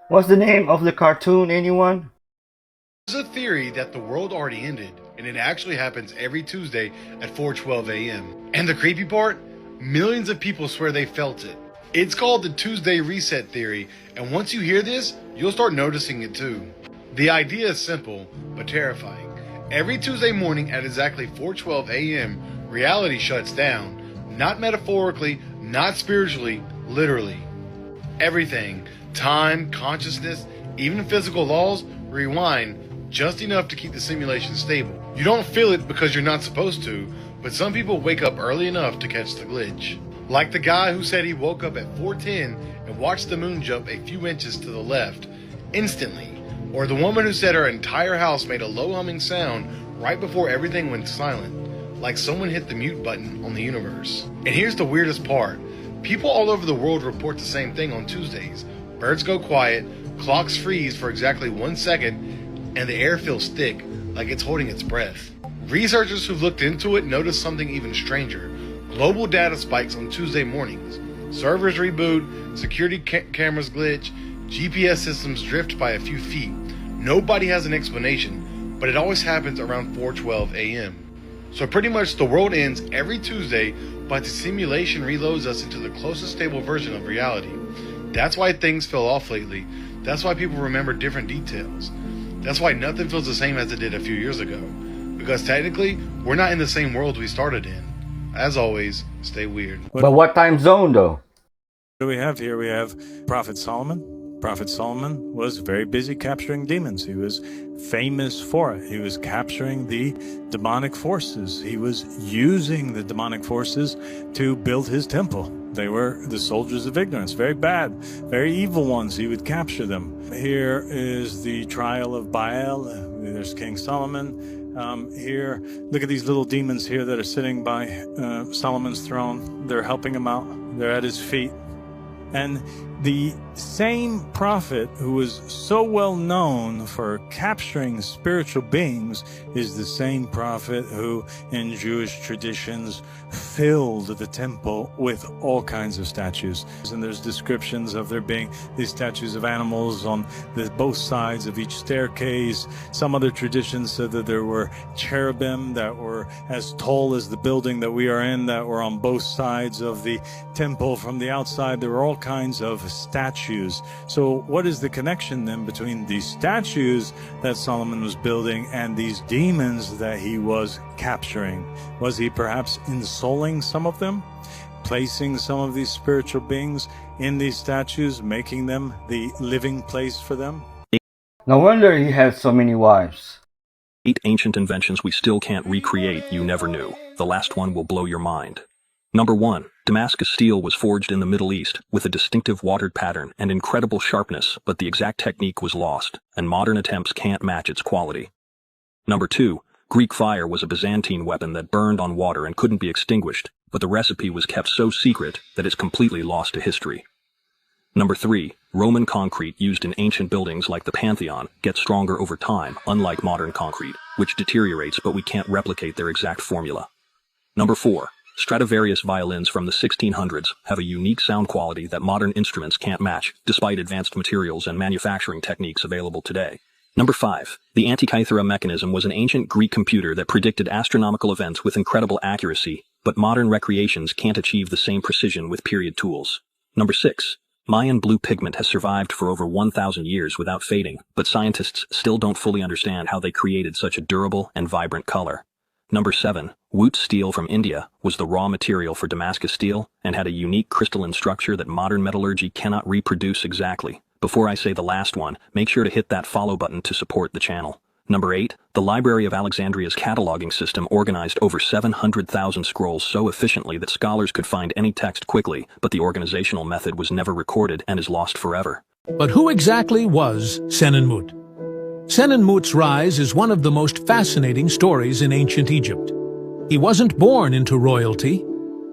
What's the name of the cartoon, anyone? There's a theory that the world already ended, and it actually happens every Tuesday at 4:12 a.m. And the creepy part? Millions of people swear they felt it. It's called the Tuesday Reset Theory, and once you hear this, you'll start noticing it too. The idea is simple, but terrifying. Every Tuesday morning at exactly 4:12 a.m., reality shuts down. Not metaphorically, not spiritually, literally. Everything, time, consciousness, even physical laws, rewind just enough to keep the simulation stable. You don't feel it because you're not supposed to, but some people wake up early enough to catch the glitch. Like the guy who said he woke up at 4:10 and watched the moon jump a few inches to the left, instantly. Or the woman who said her entire house made a low humming sound right before everything went silent, like someone hit the mute button on the universe. And here's the weirdest part. People all over the world report the same thing on Tuesdays. Birds go quiet, clocks freeze for exactly 1 second, and the air feels thick, like it's holding its breath. Researchers who've looked into it noticed something even stranger. Global data spikes on Tuesday mornings. Servers reboot, security cameras glitch, GPS systems drift by a few feet. Nobody has an explanation, but it always happens around 4:12 a.m. So pretty much the world ends every Tuesday, but the simulation reloads us into the closest stable version of reality. That's why things fell off lately. That's why people remember different details. That's why nothing feels the same as it did a few years ago. Because technically, we're not in the same world we started in. As always, stay weird. But what time zone, though? What do we have here? We have Prophet Solomon. Prophet Solomon was very busy capturing demons. He was famous for it. He was capturing the demonic forces. He was using the demonic forces to build his temple. They were the soldiers of ignorance, very bad, very evil ones. He would capture them. Here is the trial of Baal. There's King Solomon. Here, look at these little demons here that are sitting by Solomon's throne. They're helping him out. They're at his feet. And the same prophet who was so well known for capturing spiritual beings is the same prophet who, in Jewish traditions, filled the temple with all kinds of statues. And there's descriptions of there being these statues of animals on both sides of each staircase. Some other traditions said that there were cherubim that were as tall as the building that we are in, that were on both sides of the temple. From the outside, there were all kinds of statues. So what is the connection then between these statues that Solomon was building and these demons that he was capturing? Was he perhaps ensouling some of them, placing some of these spiritual beings in these statues, making them the living place for them? No wonder he had so many wives. 8 ancient inventions we still can't recreate you never knew. The last one will blow your mind. Number 1. Damascus steel was forged in the Middle East with a distinctive watered pattern and incredible sharpness, but the exact technique was lost, and modern attempts can't match its quality. Number 2. Greek fire was a Byzantine weapon that burned on water and couldn't be extinguished, but the recipe was kept so secret that it's completely lost to history. Number 3. Roman concrete used in ancient buildings like the Pantheon gets stronger over time, unlike modern concrete, which deteriorates but we can't replicate their exact formula. Number 4. Stradivarius violins from the 1600s have a unique sound quality that modern instruments can't match, despite advanced materials and manufacturing techniques available today. Number 5. The Antikythera mechanism was an ancient Greek computer that predicted astronomical events with incredible accuracy, but modern recreations can't achieve the same precision with period tools. Number 6. Mayan blue pigment has survived for over 1,000 years without fading, but scientists still don't fully understand how they created such a durable and vibrant color. Number 7. Wootz steel from India was the raw material for Damascus steel and had a unique crystalline structure that modern metallurgy cannot reproduce exactly. Before I say the last one, make sure to hit that follow button to support the channel. Number 8. The Library of Alexandria's cataloging system organized over 700,000 scrolls so efficiently that scholars could find any text quickly, but the organizational method was never recorded and is lost forever. But who exactly was Senenmut? Senenmut's rise is one of the most fascinating stories in ancient Egypt. He wasn't born into royalty.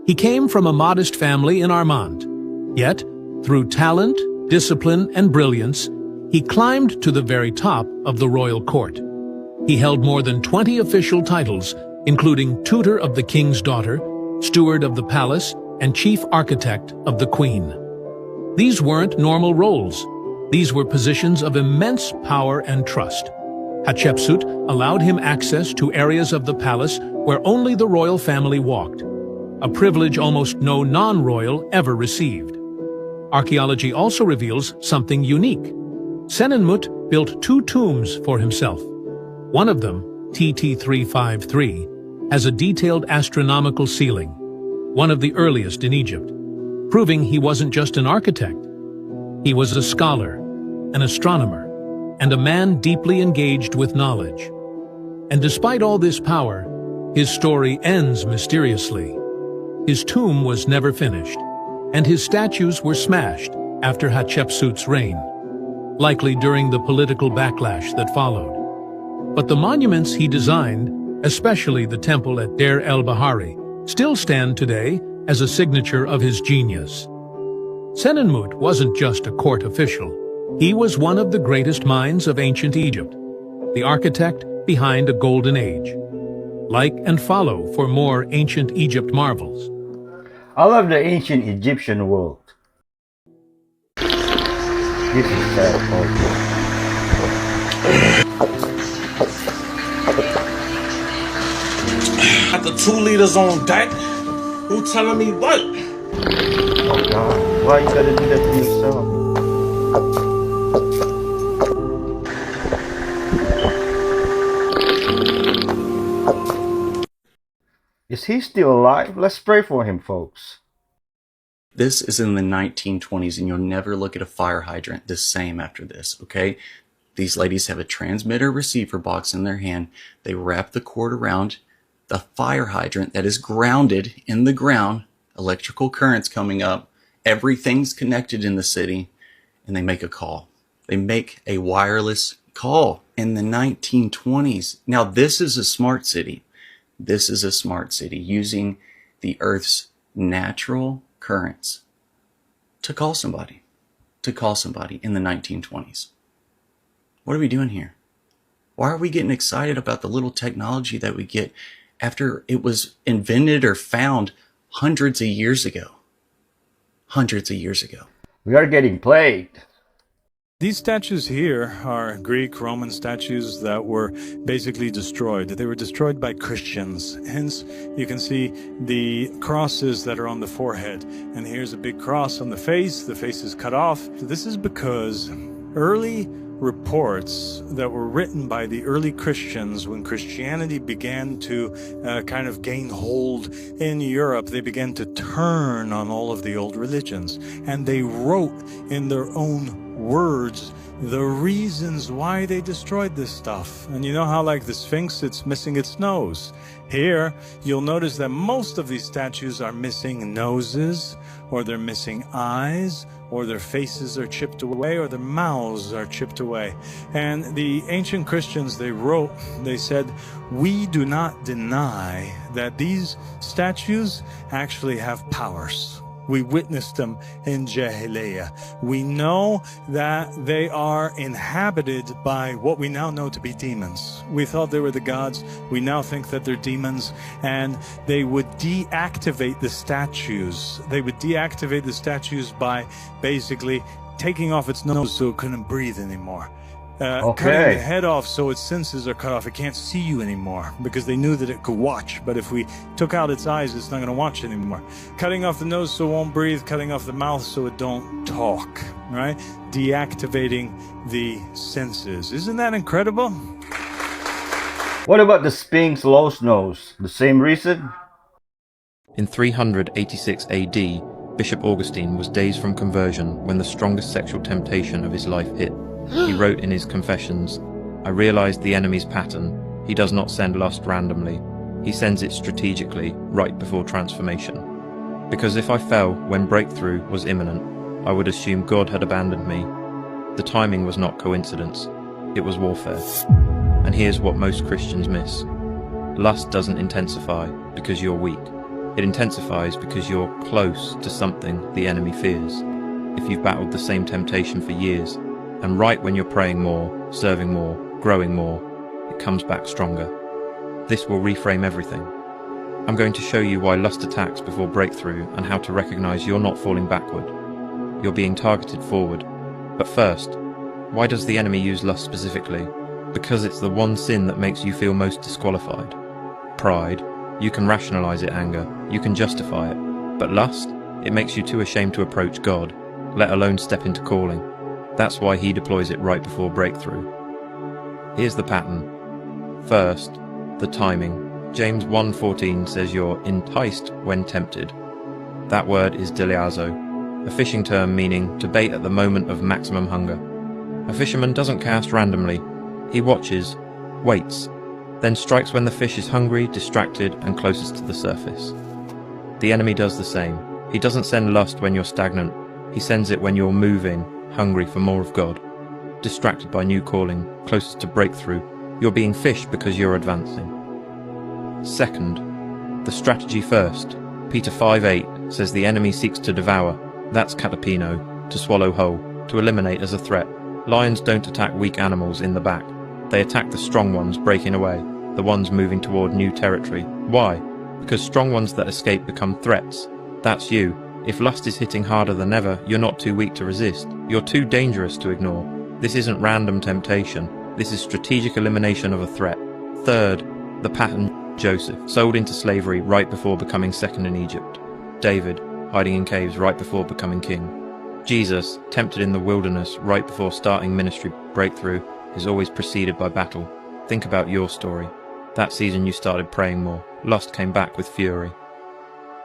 He came from a modest family in Armand. Yet, through talent, discipline, and brilliance, he climbed to the very top of the royal court. He held more than 20 official titles, including tutor of the king's daughter, steward of the palace, and chief architect of the queen. These weren't normal roles. These were positions of immense power and trust. Hatshepsut allowed him access to areas of the palace where only the royal family walked, a privilege almost no non-royal ever received. Archaeology also reveals something unique. Senenmut built 2 tombs for himself. One of them, TT353, has a detailed astronomical ceiling, one of the earliest in Egypt, proving he wasn't just an architect. He was a scholar, an astronomer, and a man deeply engaged with knowledge. And despite all this power, his story ends mysteriously. His tomb was never finished, and his statues were smashed after Hatshepsut's reign, likely during the political backlash that followed. But the monuments he designed, especially the temple at Deir el-Bahari, still stand today as a signature of his genius. Senenmut wasn't just a court official. He was one of the greatest minds of ancient Egypt, the architect behind a golden age. Like and follow for more ancient Egypt marvels. I love the ancient Egyptian world. This is sad Got the 2 liters on deck. Who telling me what? Oh God, why you gotta do that to yourself? Is he still alive? Let's pray for him, folks. This is in the 1920s, and you'll never look at a fire hydrant the same after this, okay? These ladies have a transmitter receiver box in their hand. They wrap the cord around the fire hydrant that is grounded in the ground, electrical currents coming up, everything's connected in the city, and they make a call. They make a wireless call in the 1920s. Now, this is a smart city. This is a smart city using the Earth's natural currents to call somebody in the 1920s. What are we doing here? Why are we getting excited about the little technology that we get after it was invented or found hundreds of years ago? Hundreds of years ago. We are getting plagued. These statues here are Greek, Roman statues that were basically destroyed. They were destroyed by Christians. Hence, you can see the crosses that are on the forehead. And here's a big cross on the face. The face is cut off. This is because early reports that were written by the early Christians when Christianity began to kind of gain hold in Europe, they began to turn on all of the old religions. And they wrote in their own words the reasons why they destroyed this stuff. And you know how, like the Sphinx, it's missing its nose. Here, you'll notice that most of these statues are missing noses, or they're missing eyes, or their faces are chipped away, or their mouths are chipped away. And the ancient Christians, they wrote, they said, we do not deny that these statues actually have powers. We witnessed them in Jahiliyyah. We know that they are inhabited by what we now know to be demons. We thought they were the gods. We now think that they're demons. And they would deactivate the statues. They would deactivate the statues by basically taking off its nose so it couldn't breathe anymore. Cutting the head off so its senses are cut off. It can't see you anymore because they knew that it could watch. But if we took out its eyes, it's not going to watch anymore. Cutting off the nose so it won't breathe. Cutting off the mouth so it don't talk. Right? Deactivating the senses. Isn't that incredible? What about the Sphinx lost nose? The same reason? In 386 AD, Bishop Augustine was days from conversion when the strongest sexual temptation of his life hit. He wrote in his Confessions, I realized the enemy's pattern. He does not send lust randomly. He sends it strategically, right before transformation. Because if I fell when breakthrough was imminent, I would assume God had abandoned me. The timing was not coincidence. It was warfare. And here's what most Christians miss. Lust doesn't intensify because you're weak. It intensifies because you're close to something the enemy fears. If you've battled the same temptation for years, and right when you're praying more, serving more, growing more, it comes back stronger. This will reframe everything. I'm going to show you why lust attacks before breakthrough and how to recognize you're not falling backward. You're being targeted forward. But first, why does the enemy use lust specifically? Because it's the one sin that makes you feel most disqualified. Pride, you can rationalize it. Anger, you can justify it. But lust, it makes you too ashamed to approach God, let alone step into calling. That's why he deploys it right before breakthrough. Here's the pattern. First, the timing. James 1:14 says you're enticed when tempted. That word is deliazo, a fishing term meaning to bait at the moment of maximum hunger. A fisherman doesn't cast randomly. He watches, waits, then strikes when the fish is hungry, distracted, and closest to the surface. The enemy does the same. He doesn't send lust when you're stagnant. He sends it when you're moving, hungry for more of God. Distracted by new calling, closest to breakthrough. You're being fished because you're advancing. Second, the strategy first. Peter 5:8 says the enemy seeks to devour. That's katapino, to swallow whole, to eliminate as a threat. Lions don't attack weak animals in the back. They attack the strong ones breaking away, the ones moving toward new territory. Why? Because strong ones that escape become threats. That's you. If lust is hitting harder than ever, you're not too weak to resist. You're too dangerous to ignore. This isn't random temptation. This is strategic elimination of a threat. Third, the pattern. Joseph, sold into slavery right before becoming second in Egypt. David, hiding in caves right before becoming king. Jesus, tempted in the wilderness right before starting ministry breakthrough, is always preceded by battle. Think about your story. That season you started praying more. Lust came back with fury.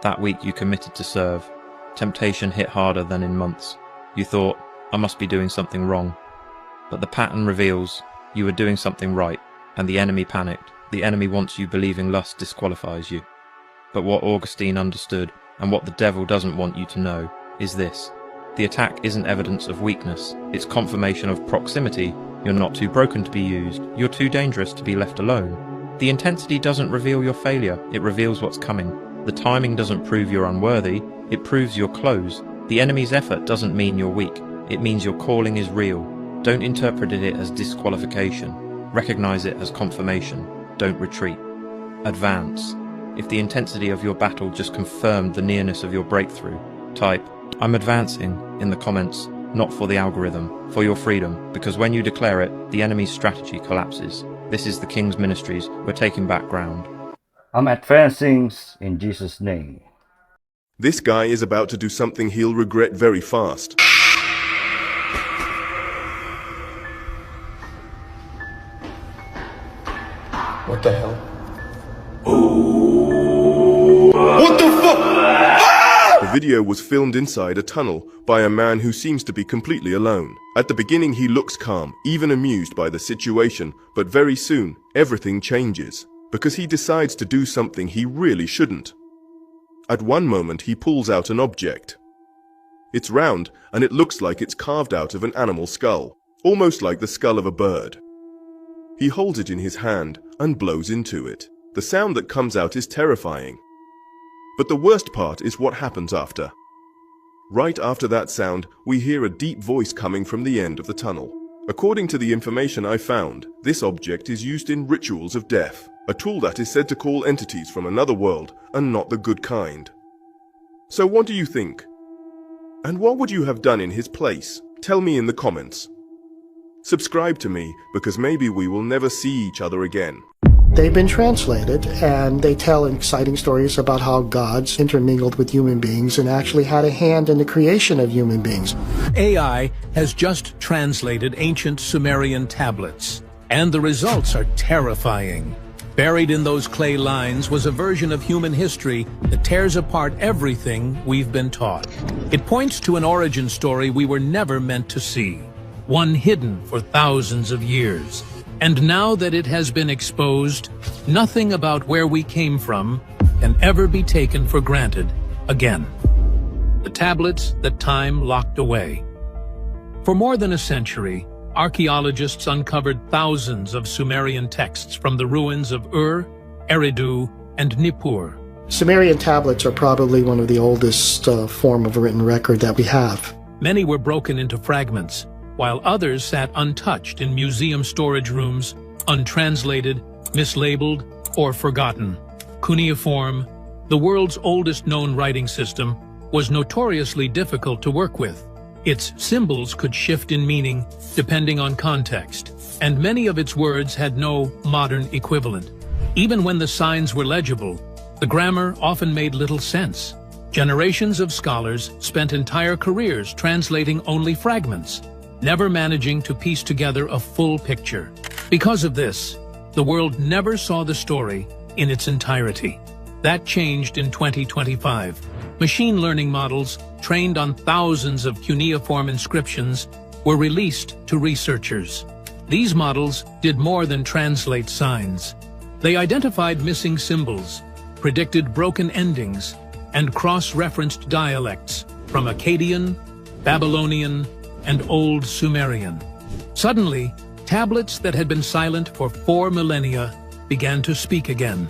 That week you committed to serve. Temptation hit harder than in months. You thought, I must be doing something wrong. But the pattern reveals you were doing something right, and the enemy panicked. The enemy wants you believing lust disqualifies you. But what Augustine understood, and what the devil doesn't want you to know, is this. The attack isn't evidence of weakness, it's confirmation of proximity. You're not too broken to be used, you're too dangerous to be left alone. The intensity doesn't reveal your failure, it reveals what's coming. The timing doesn't prove you're unworthy, it proves you're close. The enemy's effort doesn't mean you're weak, it means your calling is real. Don't interpret it as disqualification, recognize it as confirmation. Don't retreat. Advance. If the intensity of your battle just confirmed the nearness of your breakthrough, type, I'm advancing, in the comments, not for the algorithm, for your freedom, because when you declare it, the enemy's strategy collapses. This is the King's Ministries, we're taking back ground. I'm advancing in Jesus' name. This guy is about to do something he'll regret very fast. What the hell? What the fuck? The video was filmed inside a tunnel by a man who seems to be completely alone. At the beginning he looks calm, even amused by the situation, but very soon everything changes, because he decides to do something he really shouldn't. At one moment he pulls out an object. It's round and it looks like it's carved out of an animal skull, almost like the skull of a bird. He holds it in his hand and blows into it. The sound that comes out is terrifying. But the worst part is what happens after. Right after that sound, we hear a deep voice coming from the end of the tunnel. According to the information I found, this object is used in rituals of death, a tool that is said to call entities from another world and not the good kind. So what do you think? And what would you have done in his place? Tell me in the comments. Subscribe to me, because maybe we will never see each other again. They've been translated, and they tell exciting stories about how gods intermingled with human beings and actually had a hand in the creation of human beings. AI has just translated ancient Sumerian tablets, and the results are terrifying. Buried in those clay lines was a version of human history that tears apart everything we've been taught. It points to an origin story we were never meant to see, one hidden for thousands of years. And now that it has been exposed, nothing about where we came from can ever be taken for granted again. The tablets that time locked away. For more than a century, archaeologists uncovered thousands of Sumerian texts from the ruins of Ur, Eridu, and Nippur. Sumerian tablets are probably one of the oldest form of written record that we have. Many were broken into fragments, while others sat untouched in museum storage rooms, untranslated, mislabeled, or forgotten. Cuneiform, the world's oldest known writing system, was notoriously difficult to work with. Its symbols could shift in meaning depending on context, and many of its words had no modern equivalent. Even when the signs were legible, the grammar often made little sense. Generations of scholars spent entire careers translating only fragments, never managing to piece together a full picture. Because of this, the world never saw the story in its entirety. That changed in 2025. Machine learning models, trained on thousands of cuneiform inscriptions, were released to researchers. These models did more than translate signs. They identified missing symbols, predicted broken endings, and cross-referenced dialects from Akkadian, Babylonian, and Old Sumerian. Suddenly, tablets that had been silent for 4 millennia began to speak again,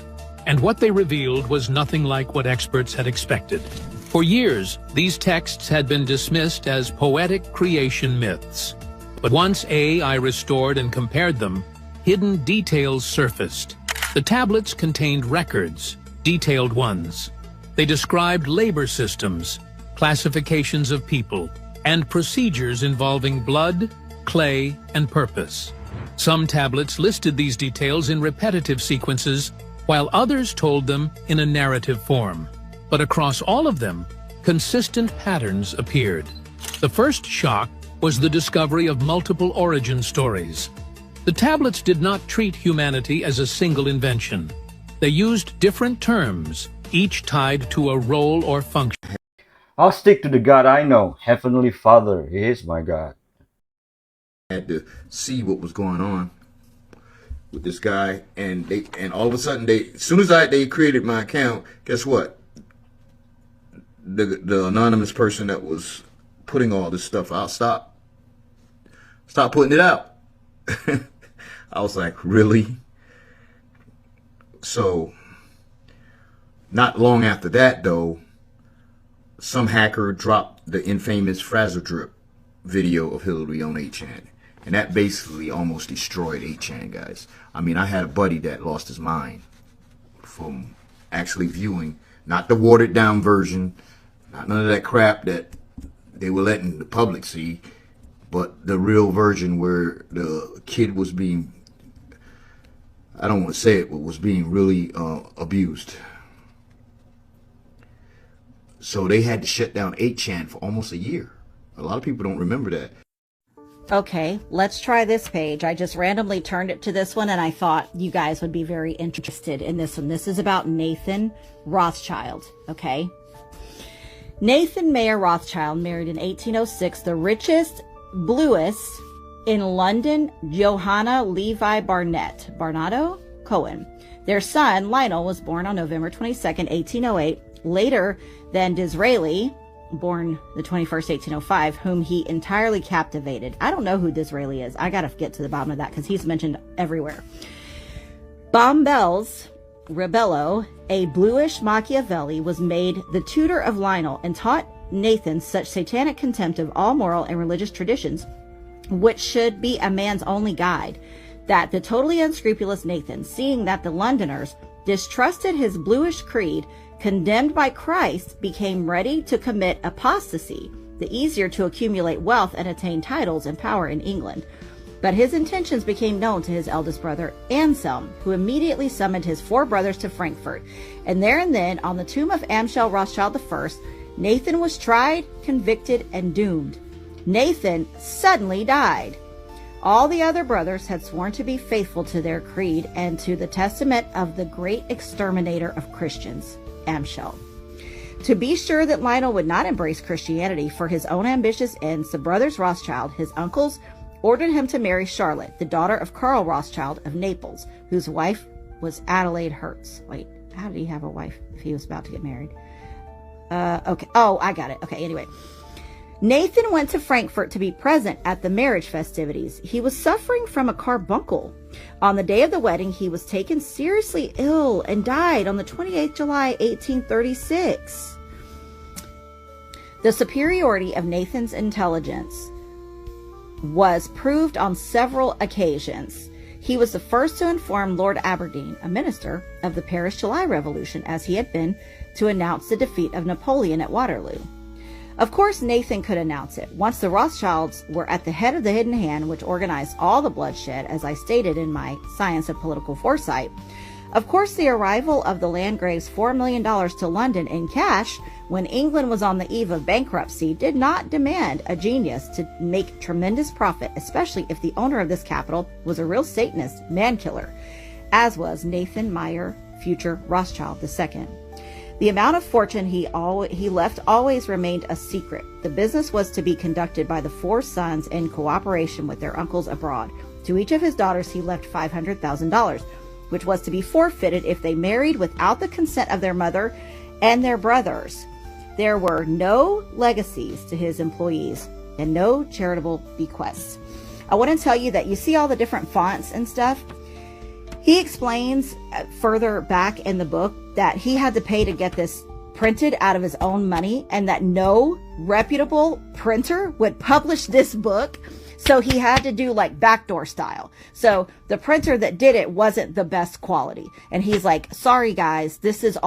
and what they revealed was nothing like what experts had expected. For years, these texts had been dismissed as poetic creation myths. But once AI restored and compared them, hidden details surfaced. The tablets contained records, detailed ones. They described labor systems, classifications of people, and procedures involving blood, clay, and purpose. Some tablets listed these details in repetitive sequences, while others told them in a narrative form. But across all of them, consistent patterns appeared. The first shock was the discovery of multiple origin stories. The tablets did not treat humanity as a single invention. They used different terms, each tied to a role or function. I'll stick to the God I know. Heavenly Father is my God. I had to see what was going on with this guy, and all of a sudden as soon as they created my account, guess what? The anonymous person that was putting all this stuff out stop putting it out. I was like, really? So not long after that, though, some hacker dropped the infamous Frazzle Drip video of Hillary on 8chan. And that basically almost destroyed 8chan, guys. I mean, I had a buddy that lost his mind from actually viewing, not the watered down version, not none of that crap that they were letting the public see, but the real version where the kid was being, I don't want to say it, but was being really abused. So they had to shut down 8chan for almost a year. A lot of people don't remember that. Okay, let's try this page. I just randomly turned it to this one, and I thought you guys would be very interested in this one. This is about Nathan Rothschild, okay? Nathan Mayer Rothschild married in 1806 the richest bluest in London, Johanna Levi Barnado Cohen. Their son, Lionel, was born on November 22nd, 1808. Later than Disraeli, born the 21st, 1805, whom he entirely captivated. I don't know who Disraeli is. I gotta get to the bottom of that because he's mentioned everywhere. Bombells Rebello, a bluish Machiavelli, was made the tutor of Lionel and taught Nathan such satanic contempt of all moral and religious traditions, which should be a man's only guide, that the totally unscrupulous Nathan, seeing that the Londoners distrusted his bluish creed, condemned by Christ, became ready to commit apostasy, the easier to accumulate wealth and attain titles and power in England. But his intentions became known to his eldest brother, Anselm, who immediately summoned his 4 brothers to Frankfurt. And there and then, on the tomb of Amschel Rothschild I, Nathan was tried, convicted, and doomed. Nathan suddenly died. All the other brothers had sworn to be faithful to their creed and to the testament of the great exterminator of Christians, Amschel. To be sure that Lionel would not embrace Christianity for his own ambitious ends, the brothers Rothschild, his uncles, ordered him to marry Charlotte, the daughter of Karl Rothschild of Naples, whose wife was Adelaide Hertz. Wait, how did he have a wife if he was about to get married? Okay. Oh, I got it. Okay, anyway. Nathan went to Frankfurt to be present at the marriage festivities. He was suffering from a carbuncle. On the day of the wedding, he was taken seriously ill and died on the 28th July, 1836. The superiority of Nathan's intelligence was proved on several occasions. He was the first to inform Lord Aberdeen, a minister, of the Paris July Revolution, as he had been to announce the defeat of Napoleon at Waterloo. Of course, Nathan could announce it. Once the Rothschilds were at the head of the hidden hand, which organized all the bloodshed, as I stated in my Science of Political Foresight, of course, the arrival of the Landgrave's $4 million to London in cash when England was on the eve of bankruptcy did not demand a genius to make tremendous profit, especially if the owner of this capital was a real Satanist man-killer, as was Nathan Meyer, future Rothschild II. The amount of fortune he left always remained a secret. The business was to be conducted by the 4 sons in cooperation with their uncles abroad. To each of his daughters, he left $500,000. Which was to be forfeited if they married without the consent of their mother and their brothers. There were no legacies to his employees and no charitable bequests. I want to tell you that you see all the different fonts and stuff. He explains further back in the book that he had to pay to get this printed out of his own money and that no reputable printer would publish this book. So he had to do like backdoor style. So the printer that did it wasn't the best quality. And he's like, sorry guys, this is the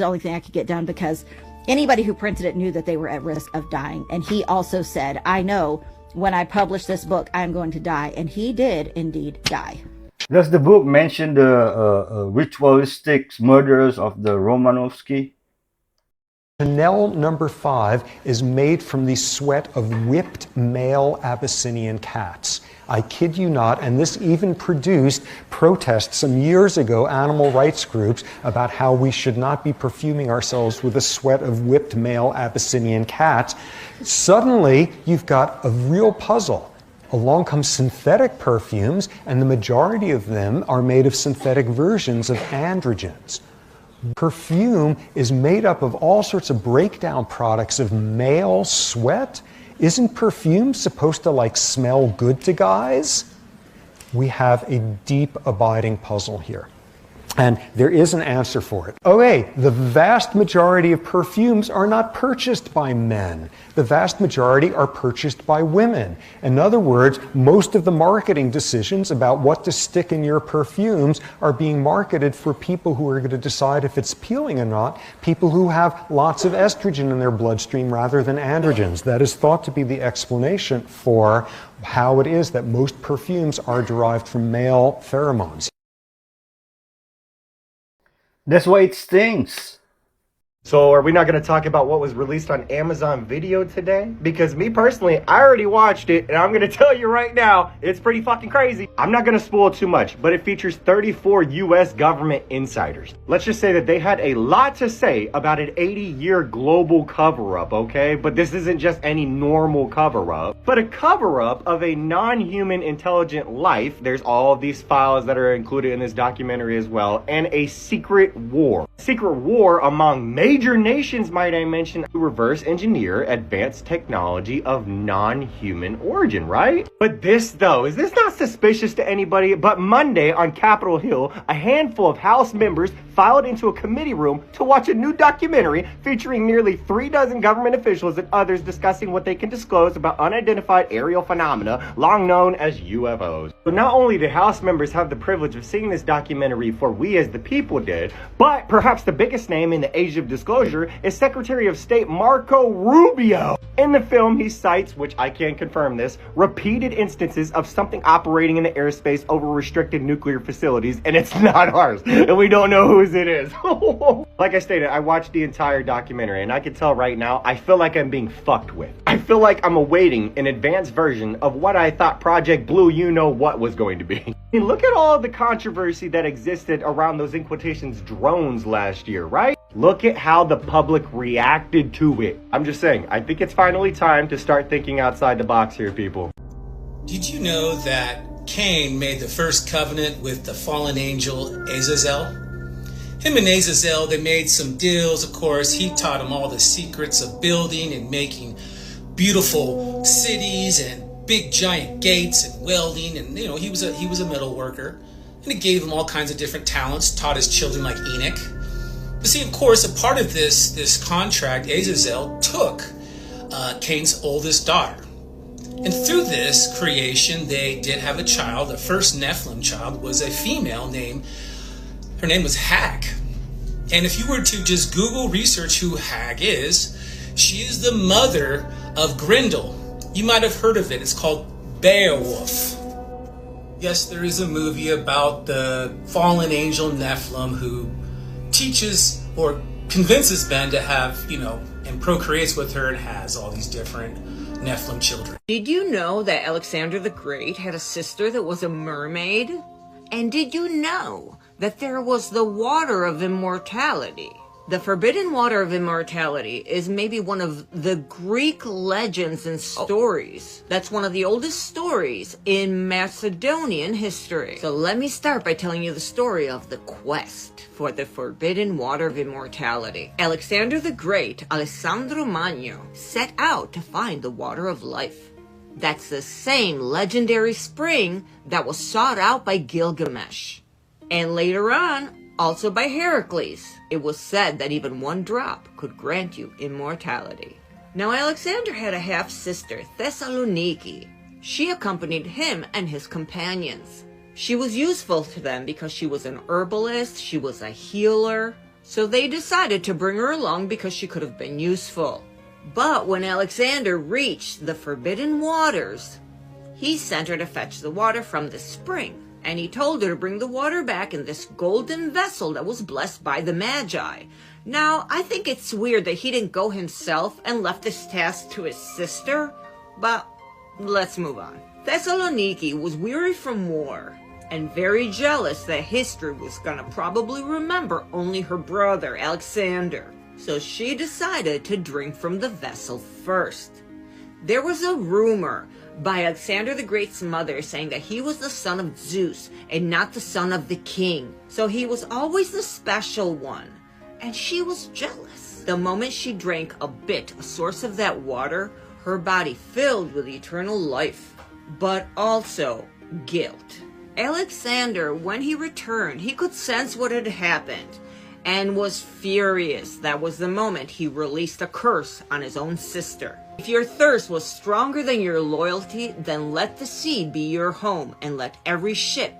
only thing I could get done because anybody who printed it knew that they were at risk of dying. And he also said, I know when I publish this book, I'm going to die. And he did indeed die. Does the book mention the ritualistic murders of the Romanovsky? Chanel number 5 is made from the sweat of whipped male Abyssinian cats. I kid you not, and this even produced protests some years ago, animal rights groups, about how we should not be perfuming ourselves with the sweat of whipped male Abyssinian cats. Suddenly, you've got a real puzzle. Along come synthetic perfumes, and the majority of them are made of synthetic versions of androgens. Perfume is made up of all sorts of breakdown products of male sweat. Isn't perfume supposed to like smell good to guys? We have a deep abiding puzzle here. And there is an answer for it. Okay, the vast majority of perfumes are not purchased by men. The vast majority are purchased by women. In other words, most of the marketing decisions about what to stick in your perfumes are being marketed for people who are going to decide if it's appealing or not, people who have lots of estrogen in their bloodstream rather than androgens. That is thought to be the explanation for how it is that most perfumes are derived from male pheromones. That's why it stinks. So are we not going to talk about what was released on Amazon Video today? Because me personally, I already watched it, and I'm going to tell you right now, it's pretty fucking crazy. I'm not going to spoil too much, but it features 34 US government insiders. Let's just say that they had a lot to say about an 80-year global cover-up, okay? But this isn't just any normal cover-up, but a cover-up of a non-human intelligent life. There's all of these files that are included in this documentary as well, and a secret war. Secret war among major nations, might I mention, to reverse engineer advanced technology of non-human origin, right? But this, though, is this not suspicious to anybody? But Monday on Capitol Hill, a handful of House members filed into a committee room to watch a new documentary featuring nearly 36 government officials and others discussing what they can disclose about unidentified aerial phenomena, long known as UFOs. So not only did House members have the privilege of seeing this documentary for We as the People did, but perhaps the biggest name in the age of disclosure is Secretary of State Marco Rubio. In the film, he cites, which I can confirm this, repeated instances of something operating in the airspace over restricted nuclear facilities, and it's not ours, and we don't know whose it is. Like I stated, I watched the entire documentary, and I can tell right now, I feel like I'm being fucked with. I feel like I'm awaiting an advanced version of what I thought Project Blue you-know-what was going to be. I mean, look at all the controversy that existed around those, in quotations, drones last year, right? Look at how the public reacted to it. I'm just saying, I think it's finally time to start thinking outside the box here, people. Did you know that Cain made the first covenant with the fallen angel Azazel? Him and Azazel, they made some deals, of course. He taught him all the secrets of building and making beautiful cities and big giant gates and welding, and you know, he was a metal worker. And he gave him all kinds of different talents, taught his children like Enoch. But see, of course, a part of this contract, Azazel took Cain's oldest daughter. And through this creation, they did have a child. The first Nephilim child was a female her name was Hag. And if you were to just Google research who Hag is, She is the mother of Grendel. You might have heard of it. It's called Beowulf. Yes, there is a movie about the fallen angel Nephilim who teaches or convinces Ben to have, and procreates with her and has all these different Nephilim children. Did you know that Alexander the Great had a sister that was a mermaid? And did you know that there was the water of immortality? The forbidden water of immortality is maybe one of the Greek legends and stories. That's one of the oldest stories in Macedonian history. So let me start by telling you the story of the quest for the forbidden water of immortality. Alexander the Great, Alessandro Magno, set out to find the water of life. That's the same legendary spring that was sought out by Gilgamesh. And later on, also by Heracles. It was said that even one drop could grant you immortality. Now Alexander had a half-sister, Thessaloniki. She accompanied him and his companions. She was useful to them because she was an herbalist, she was a healer, so they decided to bring her along because she could have been useful. But when Alexander reached the forbidden waters, he sent her to fetch the water from the spring. And he told her to bring the water back in this golden vessel that was blessed by the Magi. Now, I think it's weird that he didn't go himself and left this task to his sister, but let's move on. Thessaloniki was weary from war and very jealous that history was gonna probably remember only her brother, Alexander. So she decided to drink from the vessel first. There was a rumor by Alexander the Great's mother saying that he was the son of Zeus and not the son of the king. So he was always the special one. And she was jealous. The moment she drank a source of that water, her body filled with eternal life, but also guilt. Alexander, when he returned, he could sense what had happened and was furious. That was the moment he released a curse on his own sister. If your thirst was stronger than your loyalty, then let the sea be your home and let every ship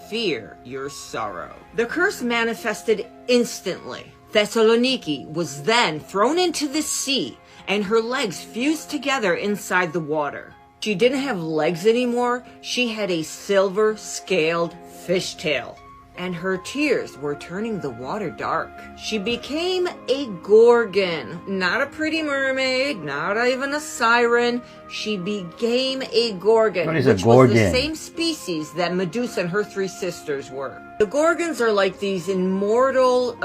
fear your sorrow. The curse manifested instantly. Thessaloniki was then thrown into the sea and her legs fused together inside the water. She didn't have legs anymore. She had a silver scaled fishtail. And her tears were turning the water dark. She became a Gorgon. Not a pretty mermaid, not even a siren. She became a Gorgon, What is which a was Gorgon? the same species that Medusa and her three sisters were. The Gorgons are like these immortal,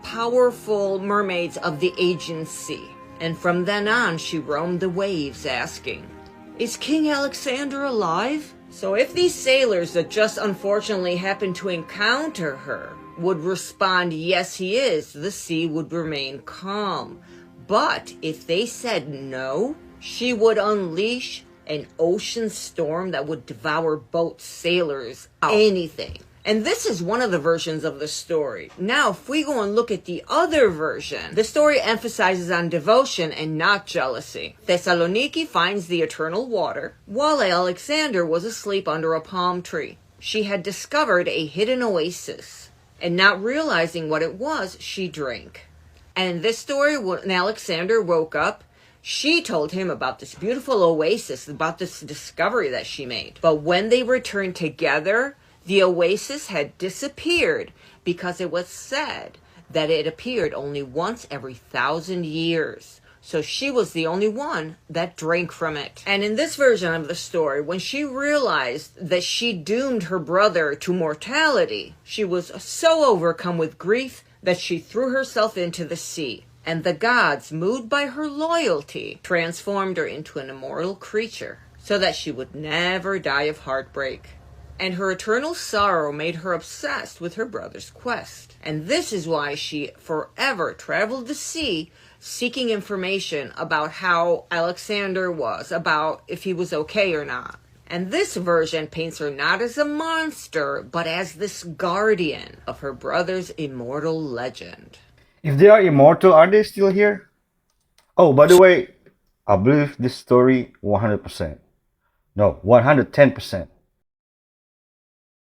powerful mermaids of the Aegean Sea. And from then on, she roamed the waves asking, "Is King Alexander alive?" So if these sailors that just unfortunately happened to encounter her would respond, "Yes, he is," the sea would remain calm. But if they said no, she would unleash an ocean storm that would devour boats, sailors, anything. And this is one of the versions of the story. Now, if we go and look at the other version, the story emphasizes on devotion and not jealousy. Thessaloniki finds the eternal water, while Alexander was asleep under a palm tree. She had discovered a hidden oasis, and not realizing what it was, she drank. And in this story, when Alexander woke up, she told him about this beautiful oasis, about this discovery that she made. But when they returned together, the oasis had disappeared because it was said that it appeared only once every 1,000 years. So she was the only one that drank from it. And in this version of the story, when she realized that she doomed her brother to mortality, she was so overcome with grief that she threw herself into the sea. And the gods, moved by her loyalty, transformed her into an immortal creature so that she would never die of heartbreak. And her eternal sorrow made her obsessed with her brother's quest. And this is why she forever traveled the sea seeking information about how Alexander was, about if he was okay or not. And this version paints her not as a monster, but as this guardian of her brother's immortal legend. If they are immortal, are they still here? Oh, by the way, I believe this story 100%. No, 110%.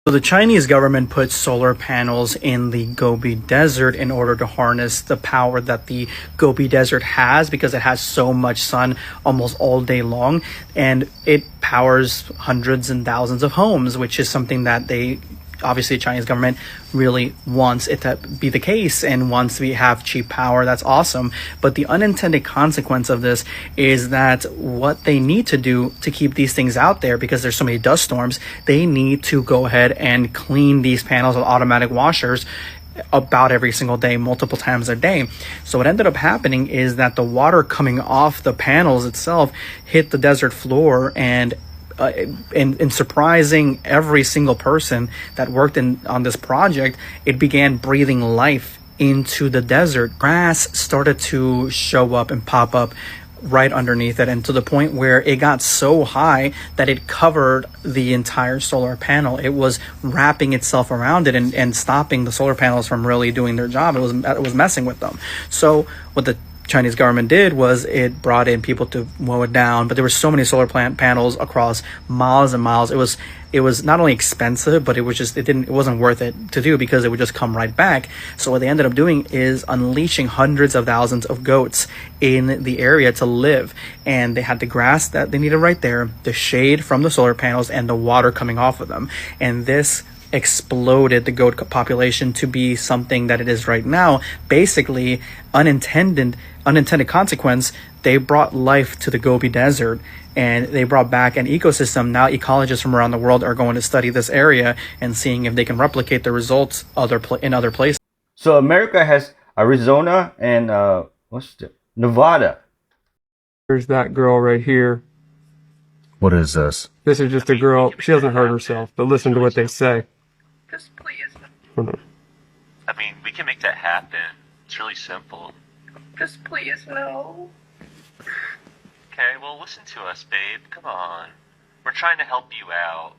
So the Chinese government put solar panels in the Gobi Desert in order to harness the power that the Gobi Desert has, because it has so much sun almost all day long, and it powers hundreds and thousands of homes, which is something that obviously the Chinese government really wants it to be the case, and once we have cheap power, that's awesome. But the unintended consequence of this is that what they need to do to keep these things out there, because there's so many dust storms, they need to go ahead and clean these panels with automatic washers about every single day, multiple times a day. So what ended up happening is that the water coming off the panels itself hit the desert floor, and in surprising every single person that worked on this project, it began breathing life into the desert. Grass started to show up and pop up right underneath it, and to the point where it got so high that it covered the entire solar panel. It was wrapping itself around it and stopping the solar panels from really doing their job. It was messing with them. So what the Chinese government did was it brought in people to mow it down, but there were so many solar panels across miles and miles. It was not only expensive, but it wasn't worth it to do, because it would just come right back. So what they ended up doing is unleashing hundreds of thousands of goats in the area to live, and they had the grass that they needed right there, the shade from the solar panels, and the water coming off of them. And this exploded the goat population to be something that it is right now. Basically, unintended consequence, they brought life to the Gobi Desert, and they brought back an ecosystem. Now ecologists from around the world are going to study this area and seeing if they can replicate the results in other places. So America has Arizona and Nevada. There's that girl right here. What is this? This is just a girl. She doesn't hurt herself, but listen to what they say. Just please. Hold on. I mean, we can make that happen. It's really simple. Just please, no. Okay, well, listen to us, babe. Come on. We're trying to help you out.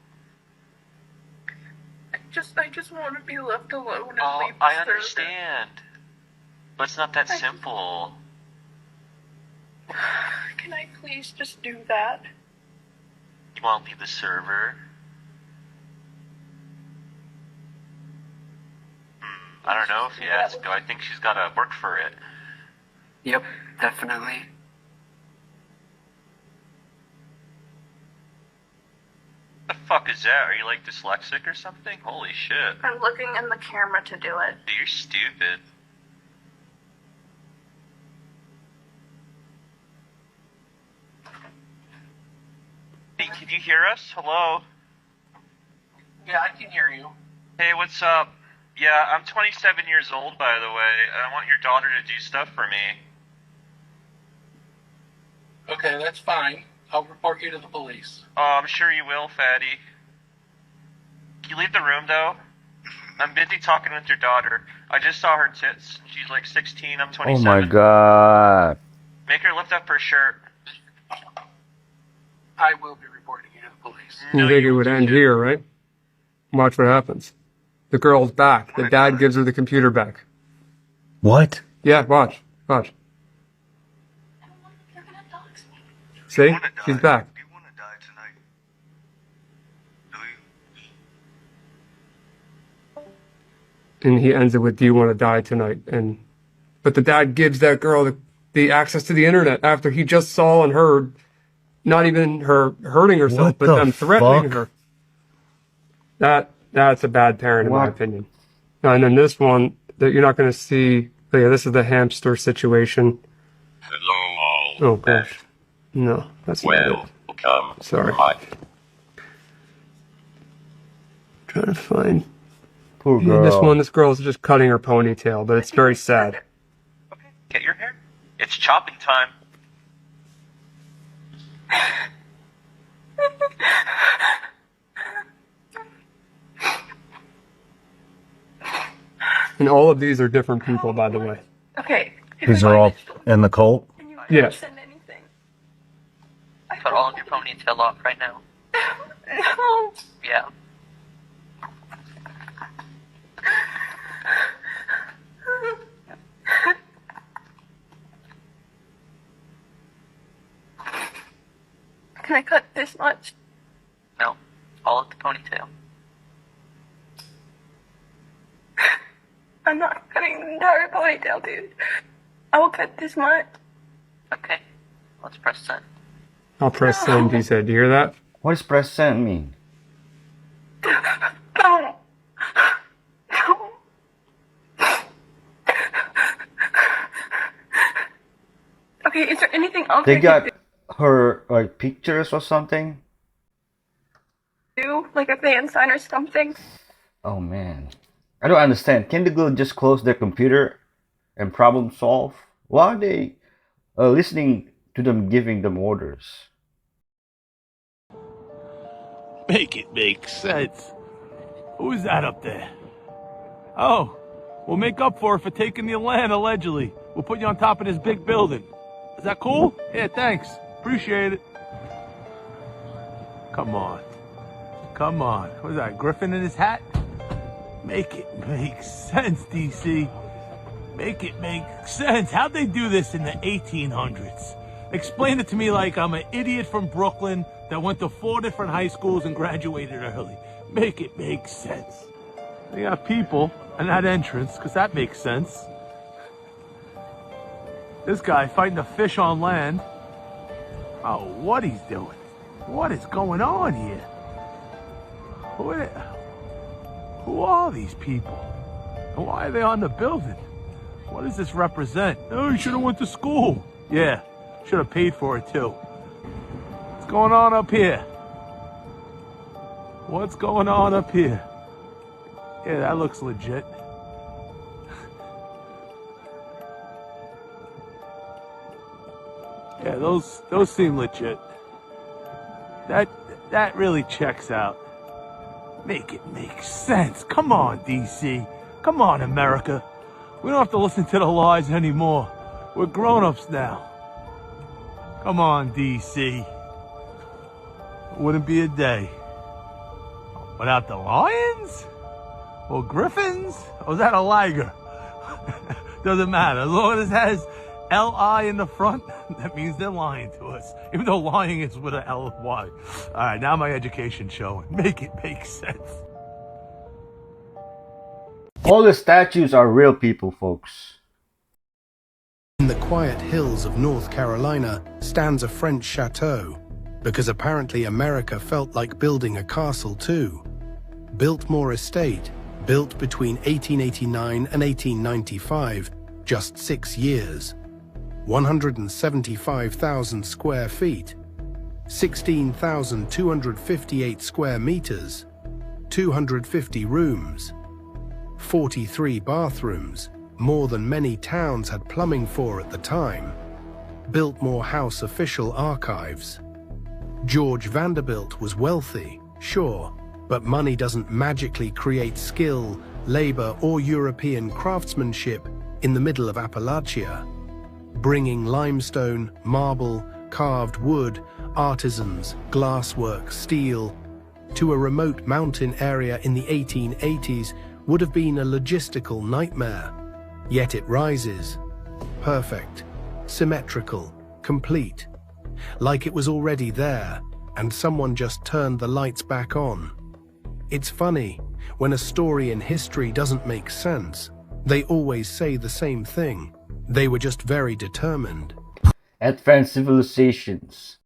I just want to be left alone and leave the I understand. But it's not that simple. Can I please just do that? You want to leave the server? I don't know if you ask. I think she's got to work for it. Yep, definitely. The fuck is that? Are you like dyslexic or something? Holy shit. I'm looking in the camera to do it. Dude, you're stupid. Hey, can you hear us? Hello? Yeah, I can hear you. Hey, what's up? Yeah, I'm 27 years old, by the way. I want your daughter to do stuff for me. Okay, that's fine. I'll report you to the police. Oh, I'm sure you will, fatty. Can you leave the room, though? I'm busy talking with your daughter. I just saw her tits. She's like 16, I'm 27. Oh my god. Make her lift up her shirt. I will be reporting you to the police. You think it would end here, right? Watch what happens. The girl's back. The dad gives her the computer back. What? Yeah, watch. Watch. See? She's back. And he ends it with, "Do you want to die tonight?" But the dad gives that girl the access to the internet after he just saw and heard, not even her hurting herself, but them threatening her. That's a bad parent, in my opinion. And then this one that you're not going to see. Oh yeah, this is the hamster situation. Hello. Oh gosh, no, that's not it. Welcome. Sorry. Trying to find. Poor girl. This girl is just cutting her ponytail, but it's very sad. Get your hair. It's chopping time. And all of these are different people, by the way. Okay. These are all in the cult? Yes. Put all of your ponytail off right now. No. Yeah. Can I cut this much? No. All of the ponytail. I'm not cutting the entire ponytail, dude. I will cut this much. Okay, let's press send. I'll press send, he said. Do you hear that? What does press send mean? Don't. Don't. Okay, is there anything else They I got can her like pictures or something? do? Like a fan sign or something? Oh man, I don't understand. Can the girl just close their computer and problem solve? Why are they listening to them giving them orders? Make it make sense. Who is that up there? Oh, we'll make up for it for taking the land, allegedly. We'll put you on top of this big building. Is that cool? Yeah, thanks. Appreciate it. Come on. Come on. What is that, Griffin in his hat? Make it make sense, DC. Make it make sense. How'd they do this in the 1800s? Explain it to me like I'm an idiot from Brooklyn that went to 4 different high schools and graduated early. Make it make sense. They got people in that entrance, because that makes sense. This guy fighting the fish on land. Oh, what he's doing. What is going on here? Who are these people? And why are they on the building? What does this represent? Oh, you should have went to school. Yeah, should have paid for it too. What's going on up here? What's going on up here? Yeah, that looks legit. Yeah, those seem legit. That really checks out. Make it make sense. Come on, DC. Come on, America. We don't have to listen to the lies anymore. We're grown-ups now. Come on, DC. It wouldn't be a day without the lions? Or griffins? Or is that a liger? Doesn't matter. As long as it has L-I in the front, that means they're lying to us. Even though lying is with an L-Y. Alright, now my education's showing. Make it make sense. All the statues are real people, folks. In the quiet hills of North Carolina stands a French chateau, because apparently America felt like building a castle too. Biltmore Estate, built between 1889 and 1895, just 6 years. 175,000 square feet, 16,258 square meters, 250 rooms, 43 bathrooms, more than many towns had plumbing for at the time. Biltmore House official archives. George Vanderbilt was wealthy, sure, but money doesn't magically create skill, labor, or European craftsmanship in the middle of Appalachia. Bringing limestone, marble, carved wood, artisans, glasswork, steel to a remote mountain area in the 1880s would have been a logistical nightmare. Yet it rises. Perfect, symmetrical, complete. Like it was already there, and someone just turned the lights back on. It's funny, when a story in history doesn't make sense, they always say the same thing. They were just very determined. Advanced civilizations.